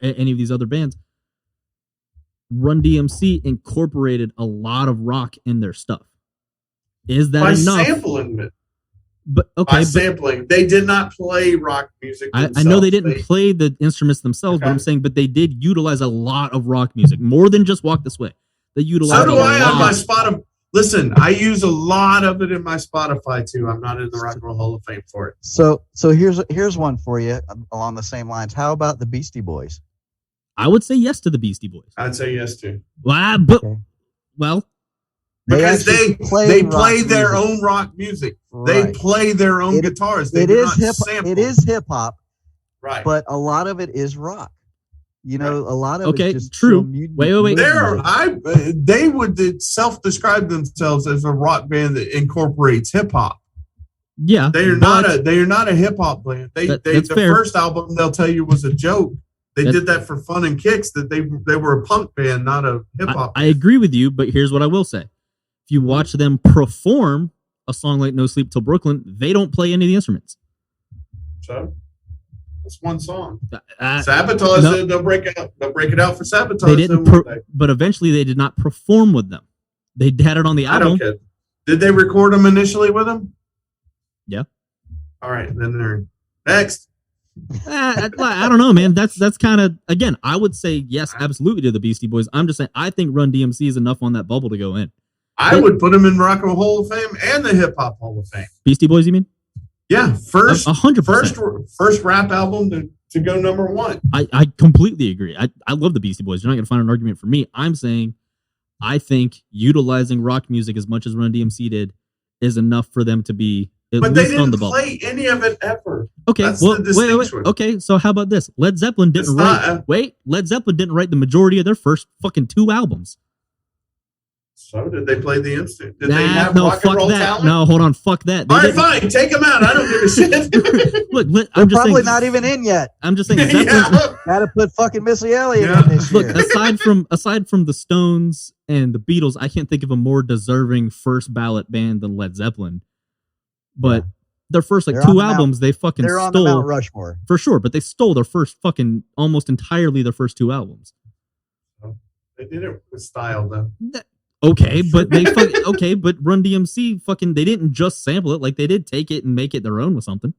any of these other bands. Run DMC incorporated a lot of rock in their stuff. Is that enough? By sampling it. But okay, sampling. They did not play rock music themselves. I know they didn't play the instruments themselves, but I'm saying, but they did utilize a lot of rock music, more than just Walk This Way. They utilize. So do I on my Spotify. Listen, I use a lot of it in my Spotify too. I'm not in the Rock and Roll Hall of Fame for it. So here's one for you along the same lines. How about the Beastie Boys? I would say yes to the Beastie Boys. I'd say yes to. Well, because they play their own rock music. Right. They play their own guitars. It is hip hop. Right. But a lot of it is rock. A lot of it's just true. Wait. They would self-describe themselves as a rock band that incorporates hip hop. Yeah. They are not a hip hop band. The first album they'll tell you was a joke. They did that for fun and kicks, that they were a punk band, not a hip hop band. I agree with you, but here's what I will say. If you watch them perform a song like No Sleep Till Brooklyn, they don't play any of the instruments. So it's one song. Sabotage, they'll break it out for Sabotage. They didn't, but eventually they did not perform with them. They had it on the album. I don't care. Did they record them initially with them? Yeah. All right, then they're next. I don't know, man. That's kind of, again, I would say yes, absolutely to the Beastie Boys. I'm just saying I think Run DMC is enough on that bubble to go in. I would put them in Rock and Roll Hall of Fame and the Hip Hop Hall of Fame. Beastie Boys, you mean? Yeah, first 100%. First rap album to go number one. I completely agree. I love the Beastie Boys. You're not going to find an argument for me. I'm saying I think utilizing rock music as much as Run DMC did is enough for them to be at but least they on the didn't bubble. play any of it ever. Okay, That's well, the wait. Okay, so how about this? Led Zeppelin didn't Led Zeppelin didn't write the majority of their first fucking 2 albums. So did they play the instrument? Did they have rock and roll talent? No, hold on, fuck that. All right, fine, take them out. I don't give a shit. Look, They're I'm just probably saying, not even in yet. I'm just saying, Zeppelin, Gotta put fucking Missy Elliott in this look, year. aside from the Stones and the Beatles, I can't think of a more deserving first ballot band than Led Zeppelin. But their first They're 2 albums, they fucking They're on the stole Mount Rushmore for sure. But they stole their first fucking almost entirely their first 2 albums. They did it with style, though. Okay, but but Run DMC fucking they didn't just sample it, like they did take it and make it their own with something.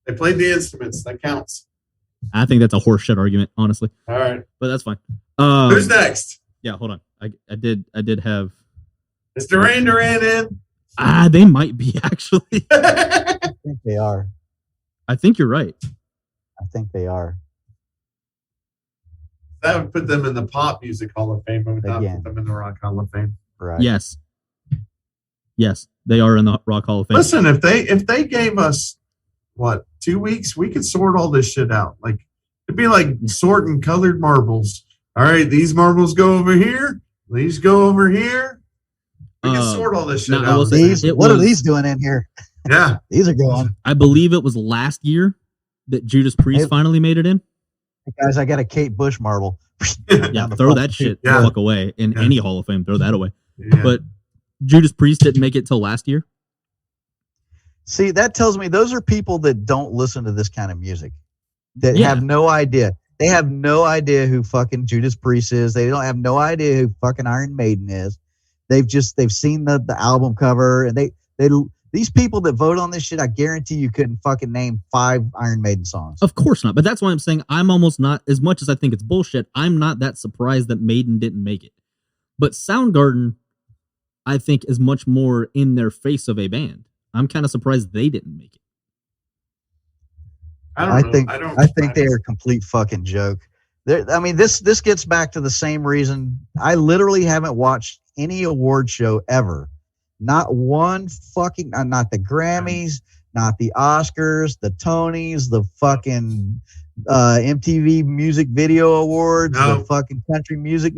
They played the instruments. That counts. I think that's a horseshit argument, honestly. All right, but that's fine. Who's next? Yeah, hold on. I did have. Is Duran Duran in? They might be actually. I think they are. I think you're right. I think they are. That would put them in the Pop Music Hall of Fame, but would not put them in the Rock Hall of Fame. Right. Yes, they are in the Rock Hall of Fame. Listen, if they gave us 2 weeks, we could sort all this shit out. Like it'd be like sorting colored marbles. All right, these marbles go over here. These go over here. We can sort all this shit out. What are these doing in here? Yeah, these are going. I believe it was last year that Judas Priest finally made it in. Guys, I got a Kate Bush marble. Yeah, throw that shit the fuck away in any Hall of Fame. Throw that away. Yeah. But Judas Priest didn't make it till last year. See, that tells me those are people that don't listen to this kind of music. That have no idea. They have no idea who fucking Judas Priest is. They don't have no idea who fucking Iron Maiden is. They've seen the album cover, and these people that vote on this shit, I guarantee you couldn't fucking name 5 Iron Maiden songs. Of course not. But that's why I'm saying I'm almost not, as much as I think it's bullshit, I'm not that surprised that Maiden didn't make it. But Soundgarden, I think, is much more in their face of a band. I'm kind of surprised they didn't make it. I think they are a complete fucking joke. I mean, this gets back to the same reason. I literally haven't watched any award show ever. Not one fucking, not the Grammys, not the Oscars, the Tonys, the fucking MTV Music Video Awards, the fucking country music.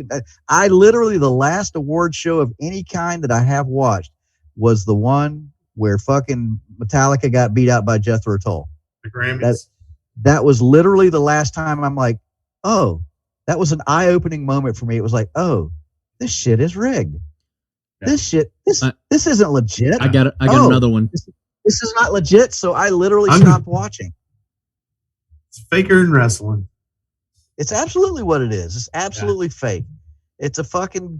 I literally, the last award show of any kind that I have watched was the one where fucking Metallica got beat out by Jethro Tull. The Grammys. That was literally the last time I'm like, oh, that was an eye-opening moment for me. It was like, oh, this shit is rigged. Yeah. This isn't legit. I got another one. This is not legit. So I literally stopped watching. It's faker in wrestling. It's absolutely what it is. It's absolutely fake. It's a popularity.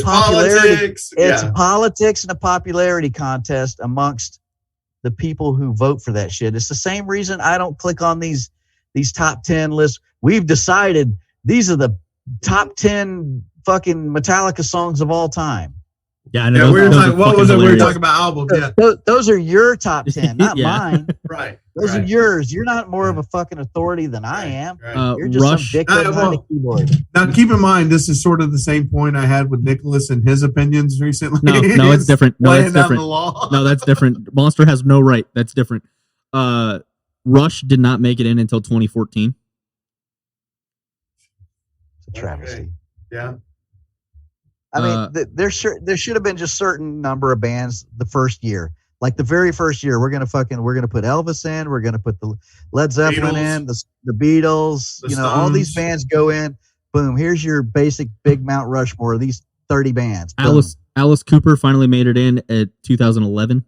Politics. It's politics and a popularity contest amongst the people who vote for that shit. It's the same reason I don't click on these top 10 lists. We've decided these are the top 10 fucking Metallica songs of all time. Yeah, I know. We were talking about albums. Yeah, those are your top 10, not mine. Right. Those are yours. You're not more of a fucking authority than I am. Right. You're just Rush. some dick behind a keyboard. Now, keep in mind, this is sort of the same point I had with Nicholas and his opinions recently. No, it's different. No, that's different. No, that's different. Monster has no right. That's different. Rush did not make it in until 2014. It's a travesty. Okay. Yeah. I mean, there should have been just certain number of bands the first year. Like the very first year, we're gonna put Elvis in, we're gonna put the Led Zeppelin in, the Beatles, the Stones. All these bands go in. Boom, here's your basic big Mount Rushmore. These 30 bands. Alice Cooper finally made it in at 2011.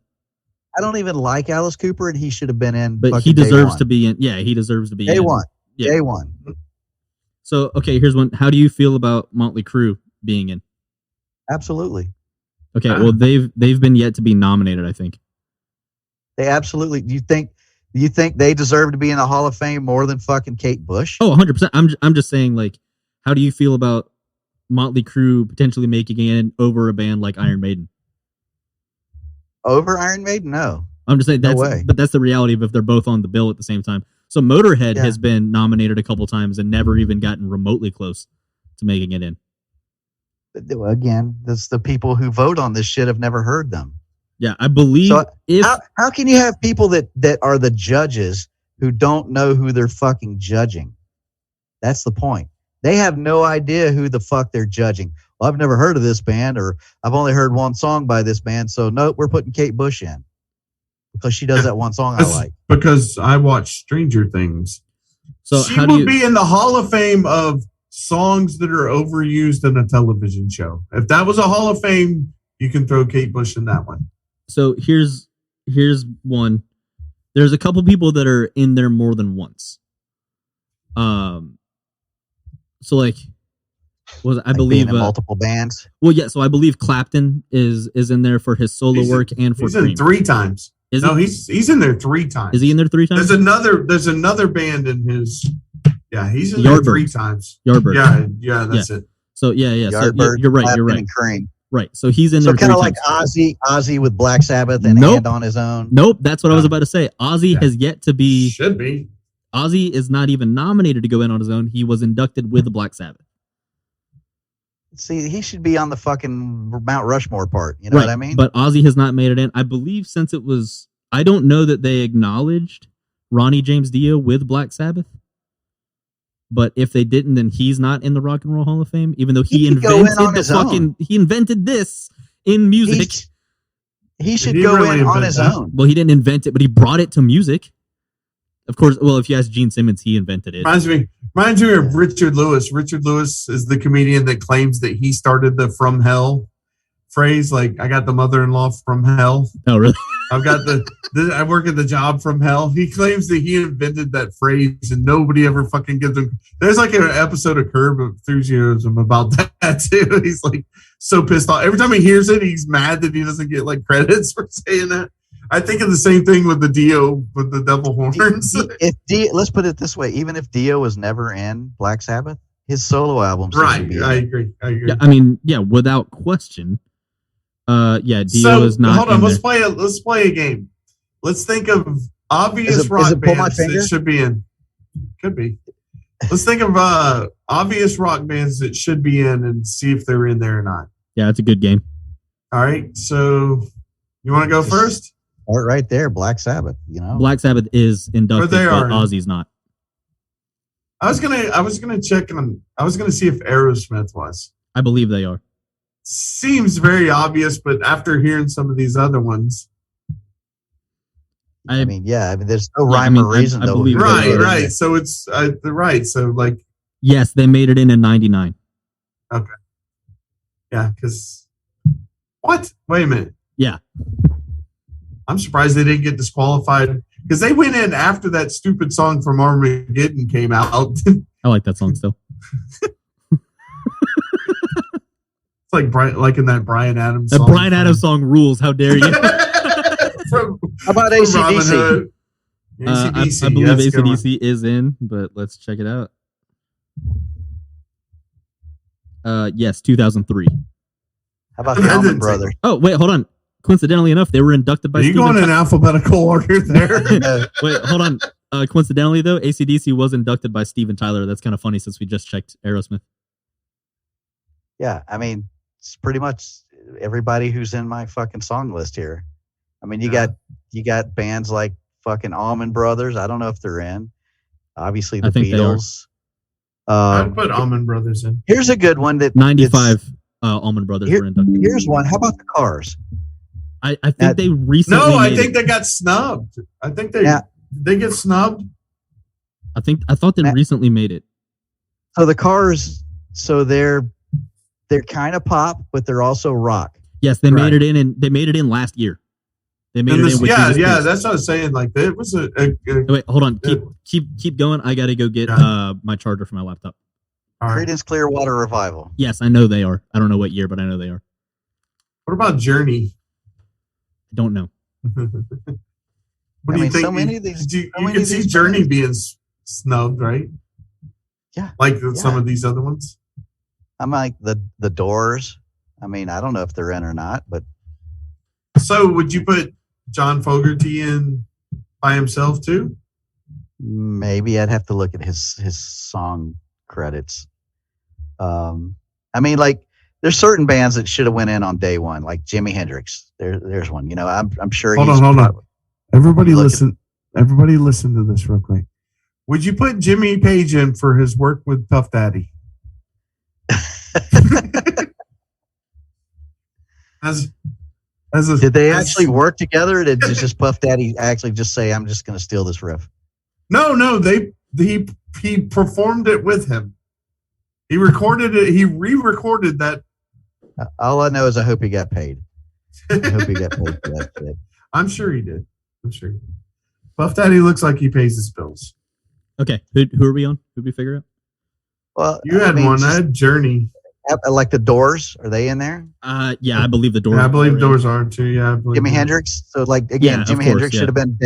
I don't even like Alice Cooper, and he should have been in. But he deserves to be in. Yeah, he deserves to be in. Day1. Yeah. Day1. So okay, here's one. How do you feel about Motley Crue being in? Absolutely. Okay, well they've been yet to be nominated, I think. They absolutely. Do you think You think they deserve to be in the Hall of Fame more than fucking Kate Bush? Oh, 100%. I'm just saying, like, how do you feel about Motley Crue potentially making it over a band like Iron Maiden? Over Iron Maiden? No. I'm just saying No way. but that's the reality of if they're both on the bill at the same time. So Motorhead has been nominated a couple times and never even gotten remotely close to making it in. Again, that's the people who vote on this shit have never heard them. Yeah, I believe So how can you have people that are the judges who don't know who they're fucking judging? That's the point. They have no idea who the fuck they're judging. Well, I've never heard of this band, or I've only heard one song by this band, so nope, we're putting Kate Bush in because she does that one song I like. Because I watch Stranger Things. So she would be in the Hall of Fame of songs that are overused in a television show. If that was a Hall of Fame, you can throw Kate Bush in that one. So here's one. There's a couple people that are in there more than once. So like, I believe multiple bands. Well, yeah. So I believe Clapton is in there for his solo work and for he's in 3 times. He's in there 3 times. Is he in there 3 times? There's another band in his. Yeah, he's in there 3 times. Yardbirds. Yeah, that's it. So yeah. Yardbirds, so you're right. Clapton, You're right. And Cream. Right. So he's in So there. kind of like Ozzy with Black Sabbath and on his own. Nope. That's what I was about to say. Ozzy has yet to be. Should be. Ozzy is not even nominated to go in on his own. He was inducted with the Black Sabbath. See, he should be on the fucking Mount Rushmore part. You know what I mean? But Ozzy has not made it in. I believe since it was. I don't know that they acknowledged Ronnie James Dio with Black Sabbath. But if they didn't, then he's not in the Rock and Roll Hall of Fame, even though he invented this in music. He should go in on his own. Well, he didn't invent it, but he brought it to music. Of course, well, if you ask Gene Simmons, he invented it. Reminds me of Richard Lewis. Richard Lewis is the comedian that claims that he started the "from hell" phrase. Like, I got the mother-in-law from hell. Oh, really? I've got I work at the job from hell. He claims that he invented that phrase, and nobody ever fucking gives him. There's like an episode of Curb Enthusiasm about that too. He's like so pissed off every time he hears it. He's mad that he doesn't get like credits for saying that. I think of the same thing with the Dio with the devil horns. Let's put it this way: even if Dio was never in Black Sabbath, his solo albums. Right, I agree. Yeah, I mean, yeah, without question. Dio is not. Hold on, let's play a game. Let's think of obvious rock bands that should be in. Could be. Let's think of obvious rock bands that should be in and see if they're in there or not. Yeah, it's a good game. All right, so you want to go first? Right there, Black Sabbath. You know, Black Sabbath is inducted, but Ozzy's not. I was gonna check on. I was gonna see if Aerosmith was. I believe they are. Seems very obvious, but after hearing some of these other ones, I mean, there's no rhyme or reason though. Right. So it's right. So like, yes, they made it in '99. Okay. Yeah, because what? Wait a minute. Yeah, I'm surprised they didn't get disqualified because they went in after that stupid song from Armageddon came out. I like that song still. Like in that Bryan Adams song. That Bryan Adams song rules. How dare you? How about AC/DC? I believe AC/DC is in, but let's check it out. Yes, 2003. How about the Allman Brothers? Oh, wait, hold on. Coincidentally enough, they were inducted by. Are you going in alphabetical order there? Wait, hold on. Coincidentally, though, AC/DC was inducted by Steven Tyler. That's kind of funny since we just checked Aerosmith. Yeah, I mean, it's pretty much everybody who's in my fucking song list here. I mean, you got bands like fucking Allman Brothers. I don't know if they're in. Obviously, the Beatles. I'd put Allman Brothers in. Here's a good one that 95 Allman Brothers were inducted. Here's one. How about the Cars? I think they recently. No, I think they got snubbed. I think they get snubbed. I thought they recently made it. So the Cars. So they're kind of pop, but they're also rock. Yes, they made it in, and they made it in last year. They made it in. That's what I was saying. Like it was a wait, hold on. Keep going. I got to go get my charger for my laptop. Creedence Clearwater Revival. Yes, I know they are. I don't know what year, but I know they are. What about Journey? I don't know. What do you think? So many of these. You can see Journey being snubbed, right? Yeah. Like some of these other ones. I'm like the Doors. I mean, I don't know if they're in or not, but. So would you put John Fogerty in by himself too? Maybe I'd have to look at his song credits. I mean, like there's certain bands that should have went in on day one, like Jimi Hendrix. There's one. You know, I'm sure. Hold on. Everybody listen to this real quick. Would you put Jimmy Page in for his work with Puff Daddy? Did they actually work together? Or did just Puff Daddy actually just say, "I'm just going to steal this riff"? No. He performed it with him. He recorded it. He re-recorded that. All I know is I hope he got paid. I hope he got paid for that shit. I'm sure he did. Puff Daddy looks like he pays his bills. Okay, who are we on? Who did we figure out? Well, you had one. I had Journey. Like the Doors, are they in there? Yeah, I believe the Doors. Yeah, I believe Doors are too. Yeah, Jimi Hendrix. So, like again, Jimi Hendrix should have been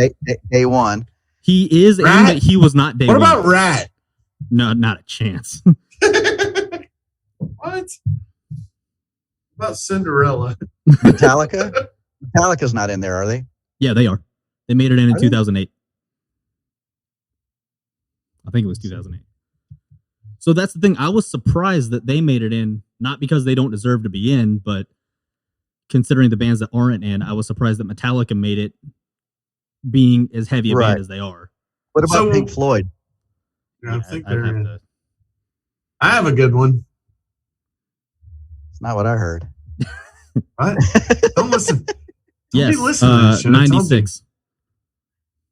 day one. He is, but he was not day one. What about Rat? No, not a chance. What? About Cinderella? Metallica? Metallica's not in there, are they? Yeah, they are. They made it in 2008. I think it was 2008. So that's the thing. I was surprised that they made it in, not because they don't deserve to be in, but considering the bands that aren't in, I was surprised that Metallica made it, being as heavy a band as they are. What about Pink Floyd? Yeah, I think they're in. I have a good one. It's not what I heard. What? Don't listen. Yes, listen to this shit. 96.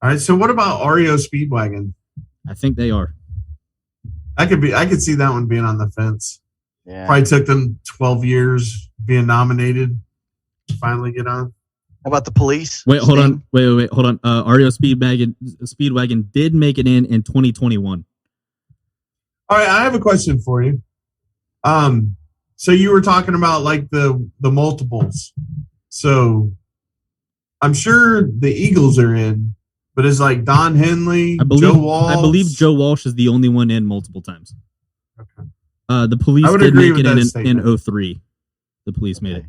All right, so what about REO Speedwagon? I think they are. I could see that one being on the fence. Yeah. Probably took them 12 years being nominated to finally get on. How about the Police? Wait, hold on. REO Speedwagon did make it in 2021. All right, I have a question for you. So you were talking about like the multiples. So I'm sure the Eagles are in, but it's like Don Henley, Joe Walsh. I believe Joe Walsh is the only one in multiple times. Okay. The Police did make it in 03. The Police made it.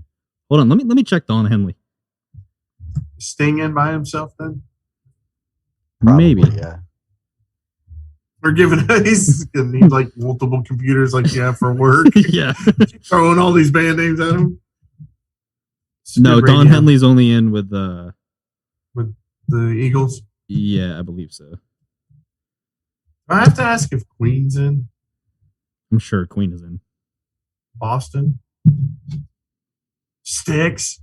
Hold on, let me check Don Henley. Sting in by himself then? Probably, maybe. Yeah. We're giving he's gonna need like multiple computers like you have for work. Yeah. Throwing all these band names at him. No, Don Henley's only in with the Eagles. Yeah, I believe so. I have to ask if Queen's in. I'm sure Queen is in. Boston. Styx.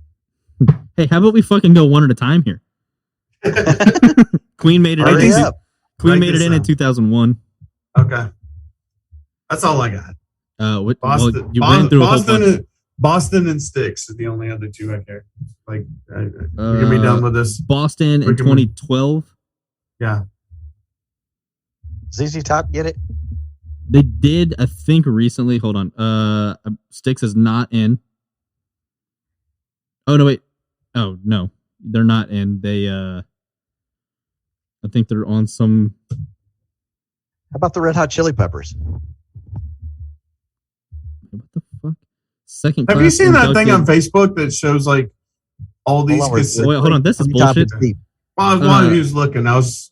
Hey, how about we fucking go one at a time here? Queen made it in. Queen made it in 2001. Okay. That's all I got. Boston, well, you ran through a whole bunch. Boston and Styx are the only other two I care. Like, we're going to be done with this. Boston in 2012. Yeah. ZZ Top get it? They did, I think, recently. Hold on. Styx is not in. Oh, no, wait. Oh, no. They're not in. They, I think they're on some. How about the Red Hot Chili Peppers? What the fuck? Second. Have you seen that thing on Facebook that shows like all these? Wait, hold on. This is bullshit. While he was looking,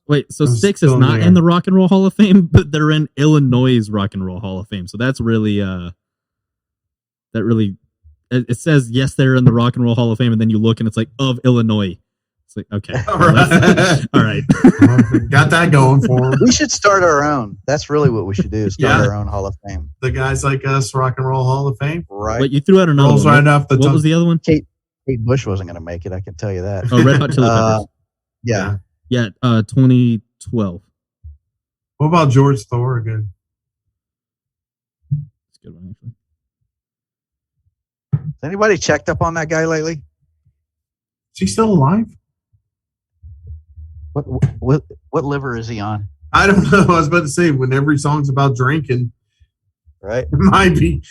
wait. So Styx is not in the Rock and Roll Hall of Fame, but they're in Illinois' Rock and Roll Hall of Fame. So that's really, it says yes, they're in the Rock and Roll Hall of Fame, and then you look and it's like of Illinois. It's like, okay, all right. Got that going for him. We should start our own. That's really what we should do. Start our own Hall of Fame. The guys like us, Rock and Roll Hall of Fame. Right. But you threw out another Rolls one. Right off the what was the other one? Kate Bush wasn't going to make it. I can tell you that. Oh, Red Hot Chili Peppers. Yeah. 2012. What about George Thorogood? That's a good one, actually. Has anybody checked up on that guy lately? Is he still alive? What liver is he on? I don't know. I was about to say, when every song's about drinking, right? It might be.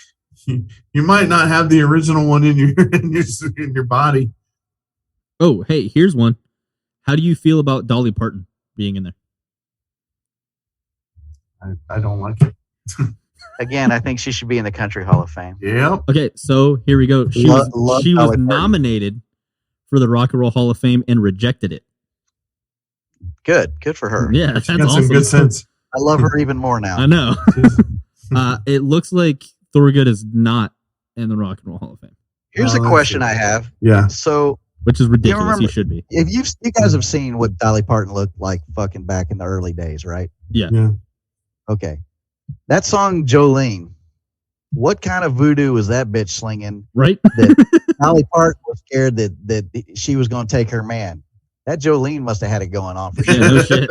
You might not have the original one in your body. Oh, hey, here's one. How do you feel about Dolly Parton being in there? I don't like it. Again, I think she should be in the Country Hall of Fame. Yep. Okay, so here we go. She Love was Dolly Parton. nominated for the Rock and Roll Hall of Fame and rejected it. Good for her. Yeah, that's She got awesome. some good sense. I love her even more now. I know. It looks like Thorgood is not in the Rock and Roll Hall of Fame, Here's a question I have. Yeah. So which is ridiculous. remember- He should be. if you guys have seen what Dolly Parton looked like fucking back in the early days, right? Yeah. Okay. That song Jolene, what kind of voodoo was that bitch slinging Right? that Dolly Parton was scared that she was going to take her man? That Jolene must have had it going on for Yeah, sure. no shit.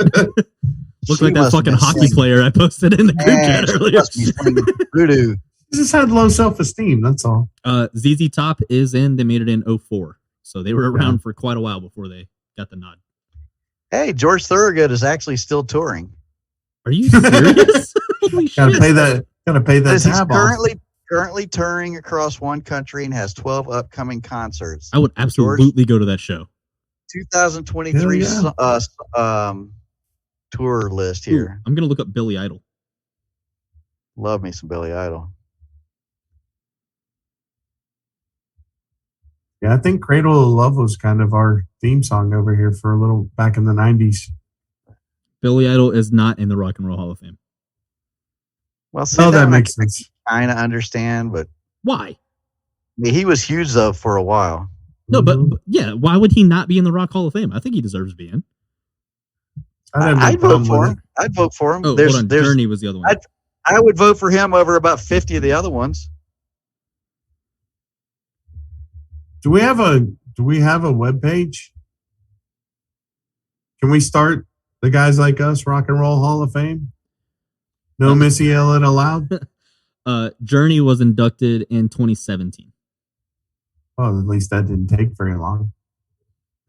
Looked She like that must have fucking been hockey slinging- player I posted in the group Man, chat she earlier. must be slinging voodoo. She just had low self-esteem. That's all. ZZ Top is in. They made it in 04. So they were around for quite a while before they got the nod. Hey, George Thorogood is actually still touring. Are you serious? Holy Gotta shit. pay that. Gotta pay that He's tab off. currently touring across one country and has 12 upcoming concerts. I would absolutely go to that show. 2023 tour list Ooh, here. I'm going to look up Billy Idol. Love me some Billy Idol. Yeah, I think Cradle of Love was kind of our theme song over here for a little back in the 90s. Billy Idol is not in the Rock and Roll Hall of Fame. Well, see, Oh, that I makes sense. kind of understand, but Why? I mean, he was huge though for a while. No, but yeah, why would he not be in the Rock Hall of Fame? I think he deserves to be in. I'd vote for him. I'd vote for him. Oh, hold on. Journey was the other one. I would vote for him over about 50 of the other ones. Do we have a web page? Can we start the Guys Like Us Rock and Roll Hall of Fame? No Missy Elliott allowed? Journey was inducted in 2017. Well, at least that didn't take very long.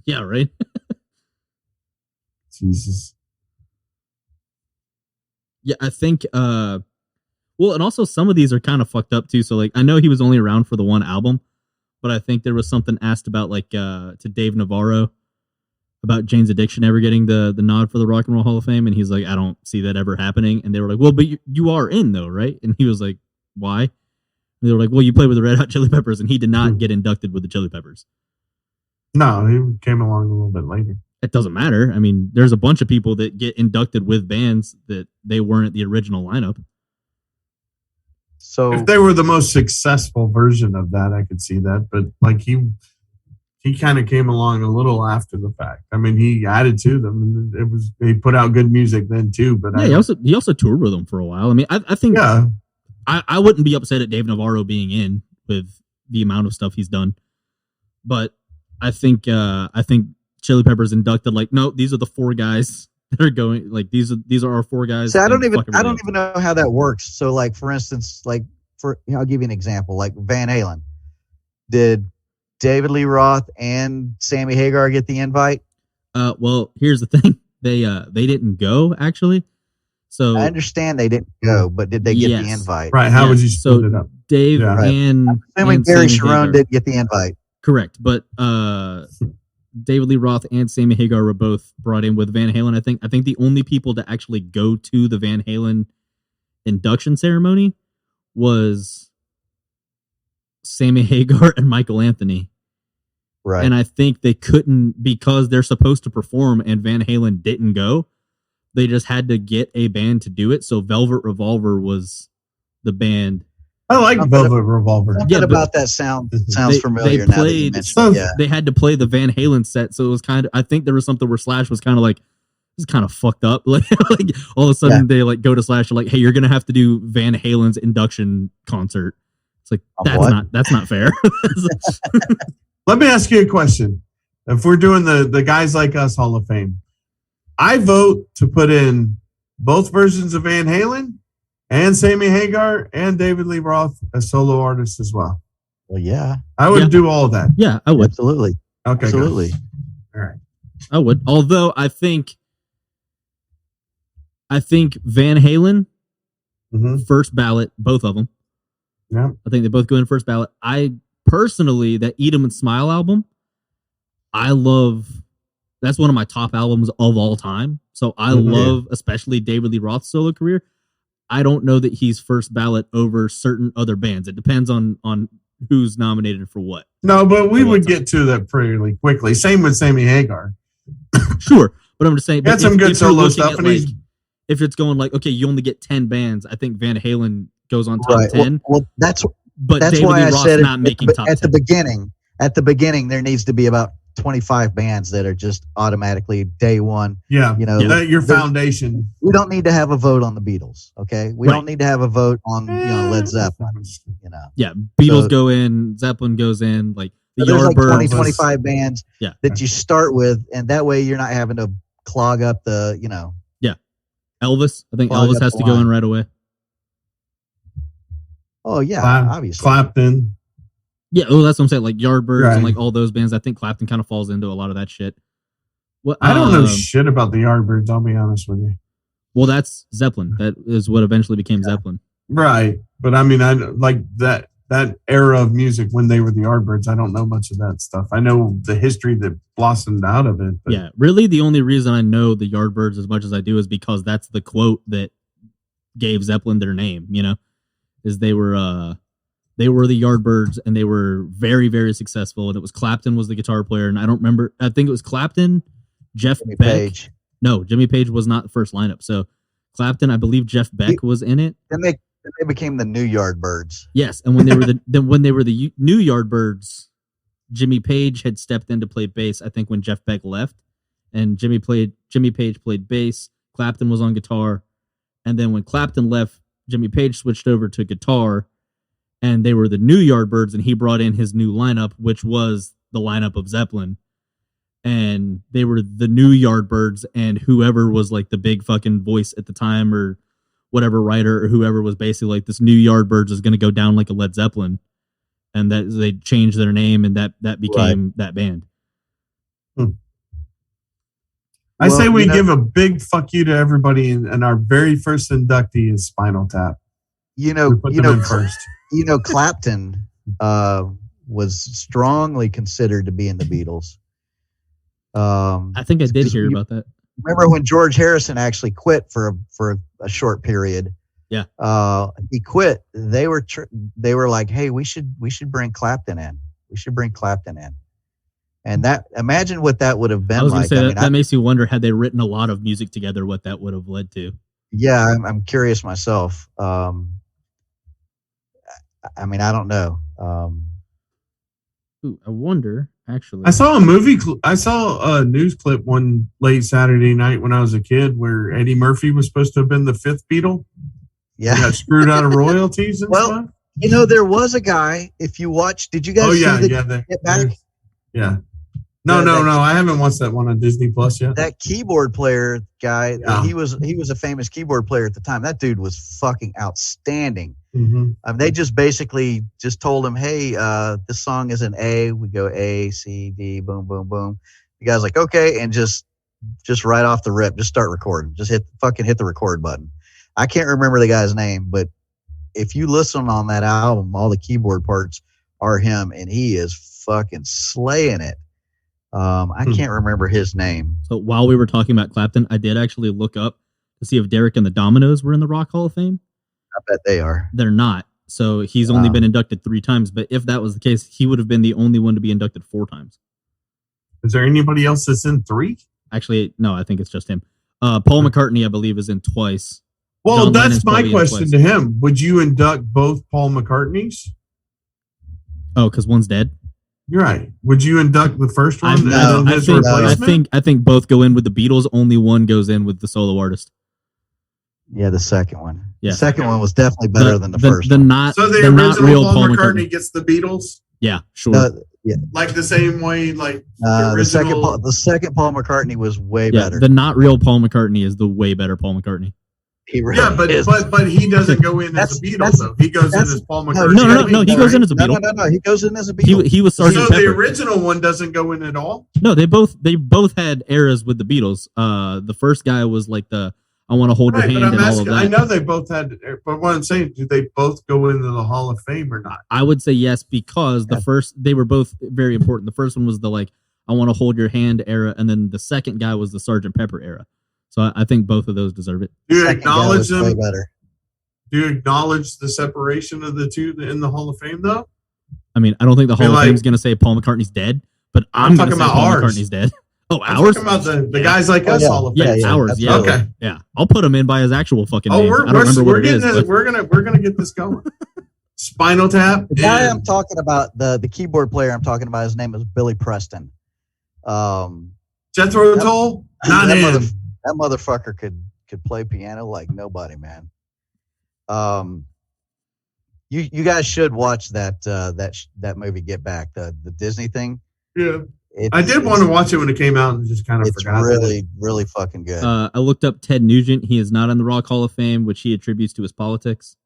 Yeah, right? Jesus. Yeah, I think well, and also some of these are kind of fucked up too. So like I know he was only around for the one album, but I think there was something asked about like to Dave Navarro about Jane's Addiction ever getting the nod for the Rock and Roll Hall of Fame, and he's like, I don't see that ever happening. And they were like, well, but you are in though, right? And he was like, why? And they were like, well, you played with the Red Hot Chili Peppers, and he did not get inducted with the Chili Peppers. No, he came along a little bit later. It doesn't matter. I mean, there's a bunch of people that get inducted with bands that they weren't the original lineup. So If they were the most successful version of that, I could see that. But like he kind of came along a little after the fact. I mean, he added to them, and he put out good music then too. But Yeah, he also toured with them for a while. I mean, I think yeah, I wouldn't be upset at Dave Navarro being in with the amount of stuff he's done, but I think Chili Peppers inducted like, no, these are the four guys that are going. Like these are our four guys. See, I don't and fuck even everybody know how that works. So, like for instance, I'll give you an example. Like Van Halen, did David Lee Roth and Sammy Hagar get the invite? Well, here's the thing: they didn't go actually. So I understand they didn't go, but did they get the Yes. invite? right. How Yeah, would you split so it up? Dave Yeah. Right. and Assuming Gary Sammy Sharon Hagar. did get the invite. Correct, but David Lee Roth and Sammy Hagar were both brought in with Van Halen. I think the only people to actually go to the Van Halen induction ceremony was Sammy Hagar and Michael Anthony. Right. And I think they couldn't, because they're supposed to perform and Van Halen didn't go. They just had to get a band to do it. So Velvet Revolver was the band. I like Something Velvet Revolver. Something Yeah, but about that sounds they familiar now that you played- mentioned it. Yeah. They had to play the Van Halen set. So it was kind of, I think there was something where Slash was kind of like, this is kind of fucked up. Like all of a sudden they like go to Slash, like, hey, you're going to have to do Van Halen's induction concert. It's like, that's not fair. Let me ask you a question. If we're doing the Guys Like Us Hall of Fame, I vote to put in both versions of Van Halen and Sammy Hagar and David Lee Roth as solo artists as well. Well, yeah, I would Yeah. do all of that. Yeah, I would. absolutely. Okay, Absolutely. good. All right. I would. Although I think Van Halen, Mhm. first ballot, both of them. Yeah. I think they both go in first ballot. I personally, that Eat 'Em and Smile album, I love That's one of my top albums of all time. So I love, especially David Lee Roth's solo career. I don't know that he's first ballot over certain other bands. It depends on who's nominated for what. No, but we would get to that pretty quickly. Same with Sammy Hagar. Sure, but I'm just saying. Had some good solo stuff, and like, if it's going like, okay, you only get 10 bands. I think Van Halen goes on top 10. Well, that's David why Lee I Roth's said not making top 10. At the beginning, there needs to be about 25 bands that are just automatically day one. Yeah, your foundation. We don't need to have a vote on the Beatles, okay? We don't need to have a vote on Led Zeppelin. Yeah, Beatles go in, Zeppelin goes in, like the Yardbirds. Like 25 bands that you start with, and that way you're not having to clog up the. Yeah, Elvis. I think Elvis has to go in right away. Oh yeah, obviously. Clapton. Yeah, that's what I'm saying. Like Yardbirds and like all those bands. I think Clapton kind of falls into a lot of that shit. Well, I don't know shit about the Yardbirds. I'll be honest with you. Well, that's Zeppelin. That is what eventually became Zeppelin. Right, but I mean, I like that era of music when they were the Yardbirds. I don't know much of that stuff. I know the history that blossomed out of it. But. Yeah, really, the only reason I know the Yardbirds as much as I do is because that's the quote that gave Zeppelin their name. Is they were the Yardbirds, and they were very, very successful. And it was Clapton was the guitar player, and I don't remember. I think it was Clapton, Jimmy Beck. Page. No, Jimmy Page was not the first lineup. So Clapton, I believe Jeff Beck was in it. Then they became the New Yardbirds. Yes, and when they were the New Yardbirds, Jimmy Page had stepped in to play bass. I think when Jeff Beck left, and Jimmy Page played bass. Clapton was on guitar, and then when Clapton left, Jimmy Page switched over to guitar. And they were the New Yardbirds, and he brought in his new lineup, which was the lineup of Zeppelin. And they were the New Yardbirds, and whoever was like the big fucking voice at the time, or whatever writer, or whoever was basically like, this New Yardbirds is going to go down like a Led Zeppelin. And that they changed their name, and that became that band. I say we give a big fuck you to everybody, and our very first inductee is Spinal Tap. First. Clapton was strongly considered to be in the Beatles. I think I did hear about that. Remember when George Harrison actually quit for a short period? Yeah. He quit. They were like, hey, we should bring Clapton in. We should bring Clapton in. And imagine what that would have been. I was going to like. say that makes you wonder, had they written a lot of music together, what that would have led to. Yeah, I'm curious myself. I mean, I don't know. I wonder, actually. I saw a news clip one late Saturday night when I was a kid where Eddie Murphy was supposed to have been the fifth Beatle. Yeah. He got screwed out of royalties and stuff. There was a guy, if you watch, did you guys see the Get Back? Yeah. No, I haven't watched that one on Disney Plus yet. That keyboard player guy, he was a famous keyboard player at the time. That dude was fucking outstanding. Mm-hmm. They just basically just told him, hey, this song is an A. We go A, C, D, boom, boom, boom. The guy's like, okay, and just right off the rip, just start recording. Just hit the record button. I can't remember the guy's name, but if you listen on that album, all the keyboard parts are him, and he is fucking slaying it. I can't remember his name. So while we were talking about Clapton, I did actually look up to see if Derek and the Dominoes were in the Rock Hall of Fame. I bet they are. They're not. So he's only been inducted 3 times. But if that was the case, he would have been the only one to be inducted 4 times. Is there anybody else that's in 3? Actually, no, I think it's just him. Paul McCartney, I believe, is in twice. Well, John that's my question to him. Would you induct both Paul McCartneys? Oh, because one's dead? You're right. Would you induct the first one? I think both go in with the Beatles. Only one goes in with the solo artist. Yeah, the second one. Yeah. The second one was definitely better than the first one. So the original Paul McCartney gets the Beatles? Yeah, sure. Yeah. Like the same way, like the second Paul McCartney was way better. The not real Paul McCartney is the way better Paul McCartney. He really but he doesn't go in as a Beatle though. He goes in as Paul McCartney. No. He goes in as a Beatle. No. He goes in as a Beatle. He was Sgt. So Pepper. the original one doesn't go in at all. No, they both had eras with the Beatles. The first guy was like the I want to hold your hand and all of that. I know they both had, but what I'm saying, do they both go into the Hall of Fame or not? I would say yes because the first they were both very important. The first one was the like I Want to Hold Your Hand era, and then the second guy was the Sgt. Pepper era. So I think both of those deserve it. Do you Second guy acknowledge was them? way better. Do you acknowledge the separation of the two in the Hall of Fame, though? I mean, I don't think the Hall of like- Fame's going to say Paul McCartney's dead, but I'm I'm going talking to say about Paul ours. McCartney's dead. Oh, I'm ours? talking about the guys like us yeah. Hall of Yeah, Fame. ours. Yeah, absolutely. Okay. yeah. I'll put him in by his actual fucking Oh, name. we're I don't remember what it getting is. this. But We're gonna get this going. Spinal Tap. The guy and- I'm talking about, the keyboard player I'm talking about, his name is Billy Preston. Jethro Tull. Not that, him. that motherfucker could play piano like nobody, man. You guys should watch that movie Get Back, the Disney thing. Yeah. I did want to watch it when it came out and just kind of It's forgot. really, really fucking good. I looked up Ted Nugent. He is not in the Rock Hall of Fame, which he attributes to his politics.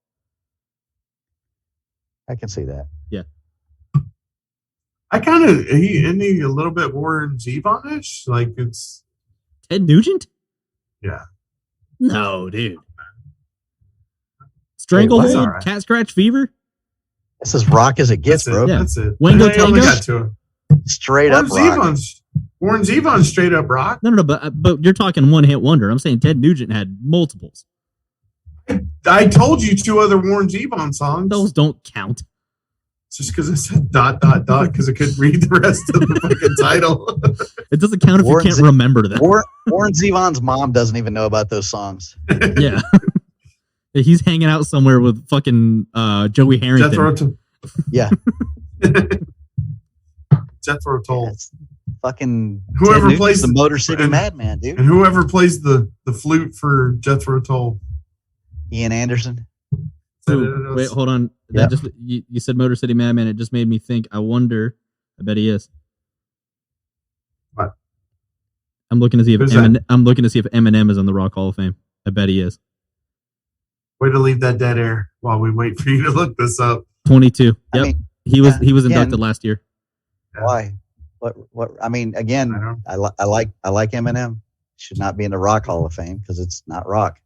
I can see that. I kind of isn't he a little bit Warren Zevon-ish? Like it's Ted Nugent? yeah. No, dude. Stranglehold, that's all right. Cat Scratch Fever, It's as rock as it gets, That's bro. it. Yeah. That's it. Wango I only Tango? got to it. Straight up rock. Warren Zevon's straight up rock. No, but you're talking one hit wonder. I'm saying Ted Nugent had multiples. I told you two other Warren Zevon songs. Those don't count. Just because I said ... because I couldn't read the rest of the fucking title. It doesn't count if Warren you can't remember them. Warren Zevon's mom doesn't even know about those songs. Yeah. He's hanging out somewhere with fucking Joey Harrington. Jethro Tull. Yeah. Jethro Tull. It's fucking Whoever Ted Nugent's plays the the- Motor City and- Madman, dude. And whoever plays the flute for Jethro Tull. Ian Anderson. Ooh, wait, hold on. Yeah. That just you said Motor City Madman. It just made me think. I wonder. I bet he is. What? I'm looking to see if Who's Eminem is on the Rock Hall of Fame. I bet he is. Way to leave that dead air while we wait for you to look this up. 22. Yep. I mean, he was again- inducted last year. why? What? I mean, again, I don't. I like Eminem. Should not be in the Rock Hall of Fame because it's not rock.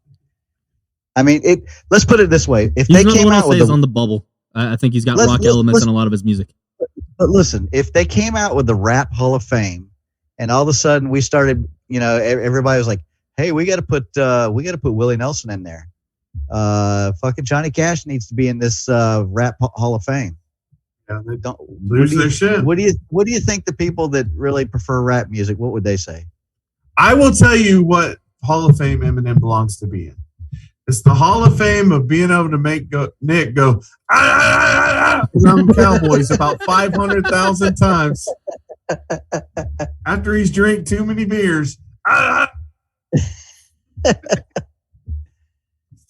I mean, let's put it this way: if He's they another came one I'll out with say is the, on the bubble. I think he's got Let's- rock let's- elements let's- in a lot of his music. but listen, if they came out with the Rap Hall of Fame, and all of a sudden we started, everybody was like, "Hey, we got to put Willie Nelson in there. Fucking Johnny Cash needs to be in this Rap Hall of Fame." Yeah, they Don't lose their shit. What do you think the people that really prefer rap music? What would they say? I will tell you what Hall of Fame Eminem belongs to be in. It's the Hall of Fame of being able to make Nick go from Cowboys about 500,000 times after he's drank too many beers.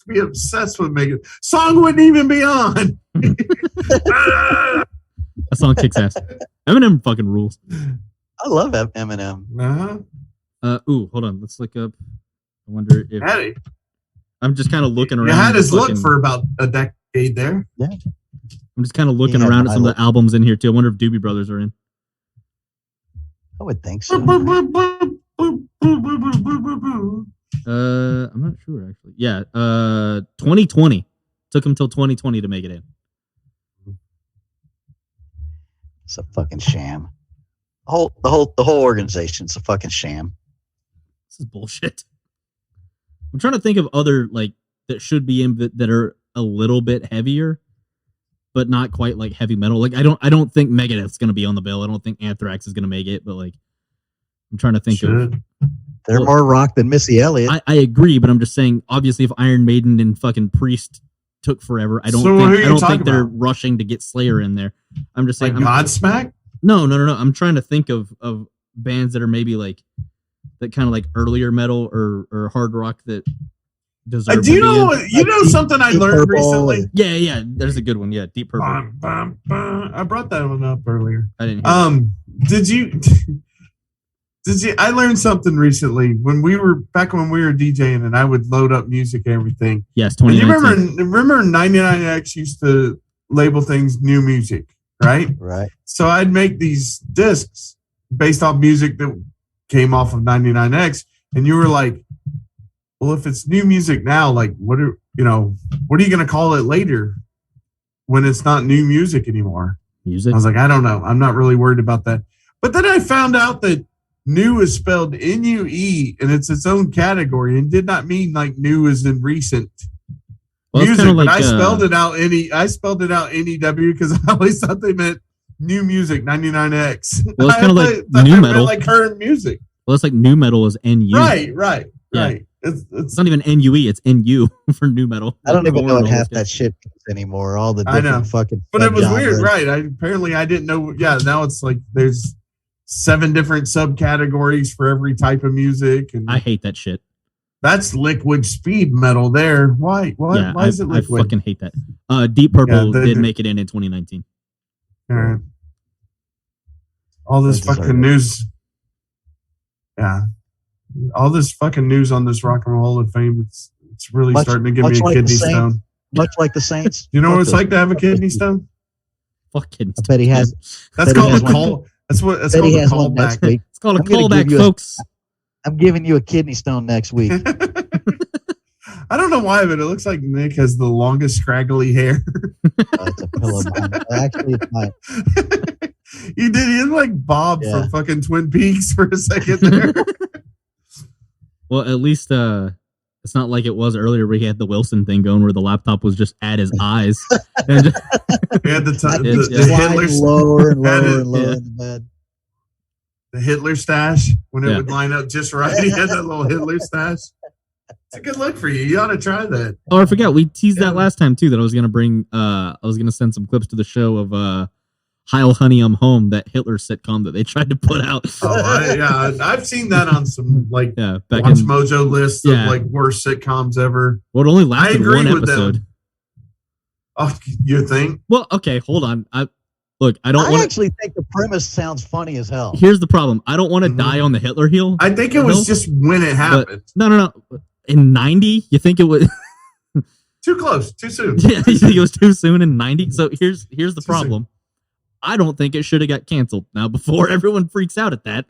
Be obsessed with making song wouldn't even be on. That song kicks ass. Eminem fucking rules. I love Eminem. Ooh, hold on. Let's look up. I wonder if Eddie, I'm just kind of looking around. you had his look fucking- for about a decade there. I'm just kind of looking Yeah, around at I some of look- the albums in here too. I wonder if Doobie Brothers are in. I would think so. I'm not sure actually. Yeah, 2020 took him till 2020 to make it in. It's a fucking sham. The whole organization's a fucking sham. This is bullshit. I'm trying to think of other like that should be in that are a little bit heavier, but not quite like heavy metal. Like I don't think Megadeth's gonna be on the bill. I don't think Anthrax is gonna make it. But like I'm trying to think of. They're more rock than Missy Elliott. I agree, but I'm just saying. Obviously, if Iron Maiden and fucking Priest took forever, I don't So who are you think talking they're about? rushing to get Slayer in there. I'm just saying. Like Godsmack? No. I'm trying to think of bands that are maybe like that kind of like earlier metal or hard rock that deserve. Do you to be know? in. You know something I Deep learned Purple recently. Yeah. There's a good one. Yeah, Deep Purple. I brought that one up earlier. I didn't. Hear Did you? I learned something recently when we were DJing, and I would load up music and everything. Yes, And you 2019. remember 99X used to label things new music, right? Right. So I'd make these discs based off music that came off of 99X, and you were like, "Well, if it's new music now, like what are you going to call it later when it's not new music anymore?" Music. I was like, "I don't know. I'm not really worried about that." But then I found out that new is spelled N-U-E, and it's its own category, and did not mean like new as in recent music. But like, I spelled it out N-E-W because I always thought they meant new music 99X. Well, it's kind of like new metal, like current music. Well, it's like new metal is N-U. Right. It's not even N-U-E, it's N-U for new metal. I don't even know what half that shit is anymore. All the different fucking. But it was weird, right? Apparently I didn't know. Yeah, now it's like there's 7 different subcategories for every type of music, and I hate that shit. That's liquid speed metal there. Why? Yeah, why is it liquid? I fucking hate that. Deep Purple did make it in 2019. All right. All this fucking news. Yeah. All this fucking news on this Rock and Roll Hall of Fame, it's really starting to give me a kidney stone. Much like the Saints. You know what it's like to have a kidney stone? Fuck kidney stone. I bet he has. That's called a call. That's called a callback. It's called a callback, folks. I'm giving you a kidney stone next week. I don't know why, but it looks like Nick has the longest scraggly hair. It's a pillow. Actually, it's mine. He did. He was like Bob from fucking Twin Peaks for a second there. Well, at least it's not like it was earlier where he had the Wilson thing going where the laptop was just at his eyes. And just, he had the Hitler lower and lower in the bed. The Hitler stash when it would line up just right. He had that little Hitler stash. It's a good look for you. You ought to try that. Oh, I forgot. We teased that last time too. That I was gonna bring. I was gonna send some clips to the show of Heil Honey I'm Home, that Hitler sitcom that they tried to put out. I've seen that on some like Watch Mojo lists of like worst sitcoms ever. Well, it only lasted one episode. Them. Oh, you think? Well, okay, hold on. I actually think the premise sounds funny as hell. Here's the problem. I don't want to die on the Hitler heel. I think it was just when it happened. No. In 90, you think it was too close, too soon? Yeah, you think it was too soon in 90? So here's the problem. Soon. I don't think it should have got canceled. Now, before everyone freaks out at that,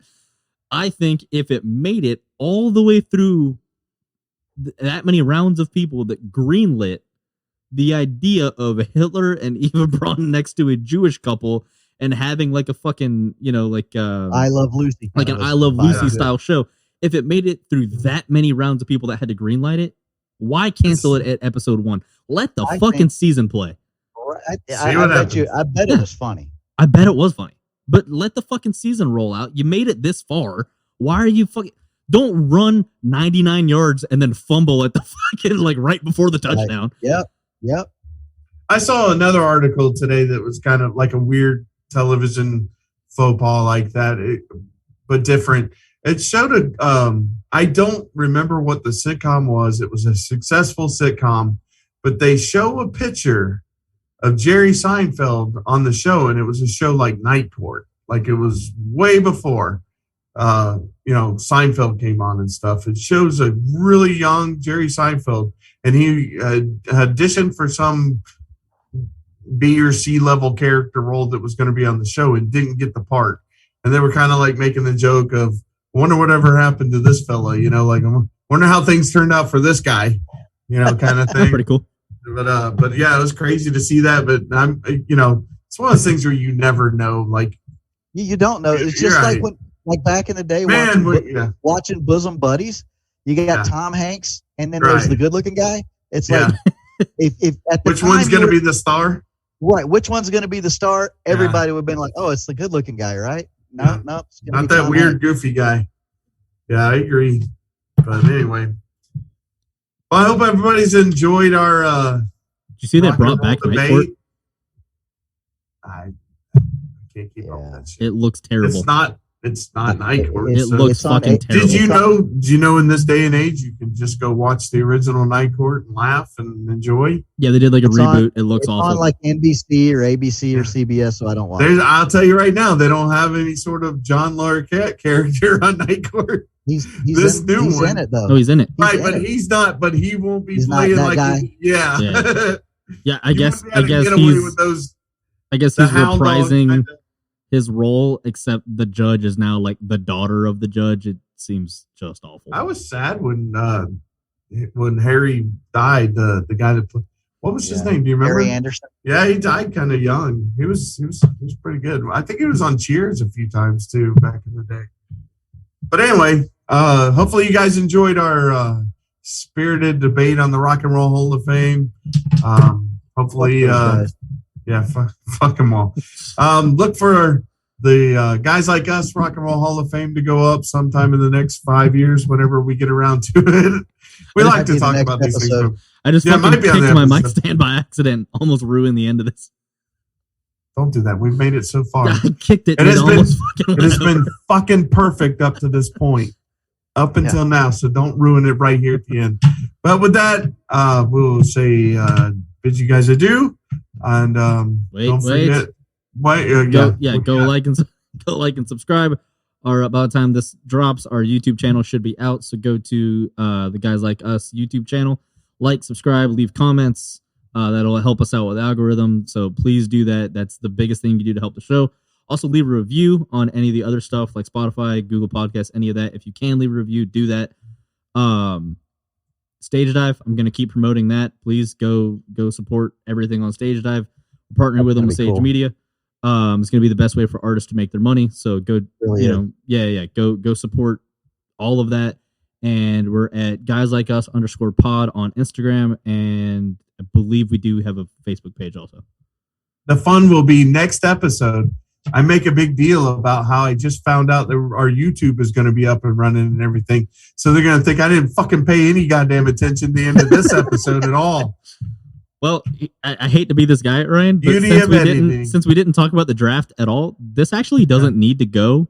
I think if it made it all the way through that many rounds of people that greenlit the idea of Hitler and Eva Braun next to a Jewish couple and having like a fucking, I Love Lucy, like an I Love Lucy style show. If it made it through that many rounds of people that had to greenlight it, why cancel it at episode 1? Let the fucking season play. I bet it was funny. I bet it was funny. But let the fucking season roll out. You made it this far. Why are you fucking... Don't run 99 yards and then fumble at the fucking, like, right before the touchdown. Yep. I saw another article today that was kind of like a weird television faux pas like that, but different. It showed I don't remember what the sitcom was. It was a successful sitcom, but they show a picture of Jerry Seinfeld on the show, and it was a show like Night Court. Like it was way before, Seinfeld came on and stuff. It shows a really young Jerry Seinfeld, and he auditioned for some B or C level character role that was going to be on the show and didn't get the part. And they were kind of like making the joke of, wonder whatever happened to this fella, like I wonder how things turned out for this guy, kind of thing. Pretty cool. But yeah, it was crazy to see that. But I'm, it's one of those things where you never know. Like you don't know. It's just like when, like back in the day, watching Bosom Buddies. You got Tom Hanks, and then there's the good-looking guy. It's like if at the which one's going to be the star? Right. Which one's going to be the star? Everybody would have been like, "Oh, it's the good-looking guy, right?" No, not that weird, goofy guy. Yeah, I agree. But anyway, well, I hope everybody's enjoyed our. Did you see that brought back Night Court? I can't keep up with that shit. It looks terrible. It's not Night Court. It looks fucking terrible. Did you know in this day and age you can just go watch the original Night Court and laugh and enjoy? Yeah, they did like a reboot. It looks awful. On like NBC or ABC or CBS, so I don't watch. I'll tell you right now, they don't have any sort of John Larroquette character on Night Court. He's in it though. Oh, he's in it. Right, but he's not. But he won't be playing like guy. Yeah, I guess he's reprising his role, except the judge is now like the daughter of the judge. It seems just awful. I was sad when Harry died. The guy that What was his name? Do you remember? Harry Anderson. Yeah, he died kind of young. He was pretty good. I think he was on Cheers a few times too back in the day. But anyway, hopefully you guys enjoyed our spirited debate on the Rock and Roll Hall of Fame. Hopefully, fuck them all. Look for the Guys Like Us Rock and Roll Hall of Fame to go up sometime in the next 5 years, whenever we get around to it. We like to talk about these things. I just fucking kicked my mic stand by accident, almost ruined the end of this. Don't do that. We've made it so far. I kicked it. It has been fucking perfect up to this point, up until now. So don't ruin it right here at the end. But with that, we'll say bid you guys adieu, and don't forget. Go like and subscribe. Or about the time this drops, our YouTube channel should be out. So go to the Guys Like Us YouTube channel, like, subscribe, leave comments. That'll help us out with the algorithm. So please do that. That's the biggest thing you do to help the show. Also, leave a review on any of the other stuff like Spotify, Google Podcasts, any of that. If you can leave a review, do that. Stage Dive, I'm going to keep promoting that. Please go support everything on Stage Dive. We're partnering with them with Sage Media. It's going to be the best way for artists to make their money. So go, go support all of that. And we're at Guys Like Us _pod on Instagram. And I believe we do have a Facebook page also. The fun will be next episode. I make a big deal about how I just found out that our YouTube is going to be up and running and everything. So they're going to think I didn't fucking pay any goddamn attention at the end of this episode at all. Well, I hate to be this guy, Ryan, but since we didn't talk about the draft at all, this actually doesn't need to go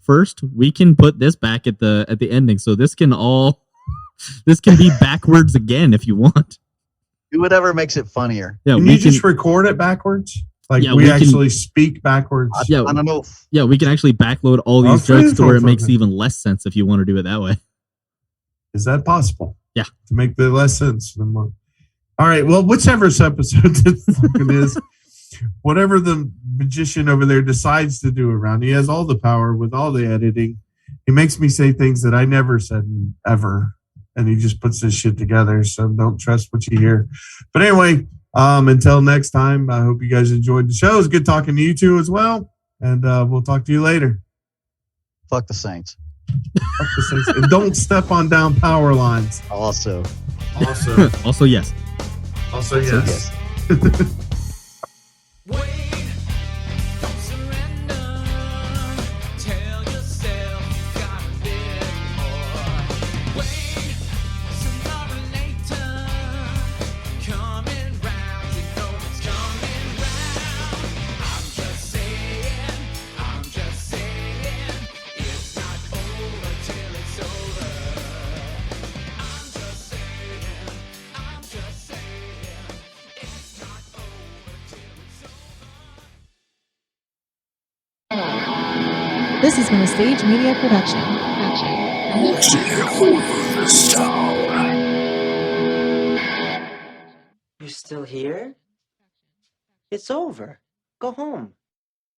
first. We can put this back at the ending, so this can be backwards again if you want. Do whatever makes it funnier. Yeah, can you just record it backwards? Like we actually speak backwards. I don't know. Yeah, we can actually backload all these jokes to where it makes even less sense if you want to do it that way. Is that possible? Yeah, to make the less sense. All right, well, whichever episode this fucking is, whatever the magician over there decides to do around, he has all the power with all the editing. He makes me say things that I never said ever, and he just puts this shit together, so don't trust what you hear. But anyway, until next time, I hope you guys enjoyed the show. It's good talking to you two as well, and we'll talk to you later. Fuck the Saints. Fuck the Saints. And don't step on down power lines. Also, yes. Also, yes. This has been a Sage Media production. You still here? It's over. Go home.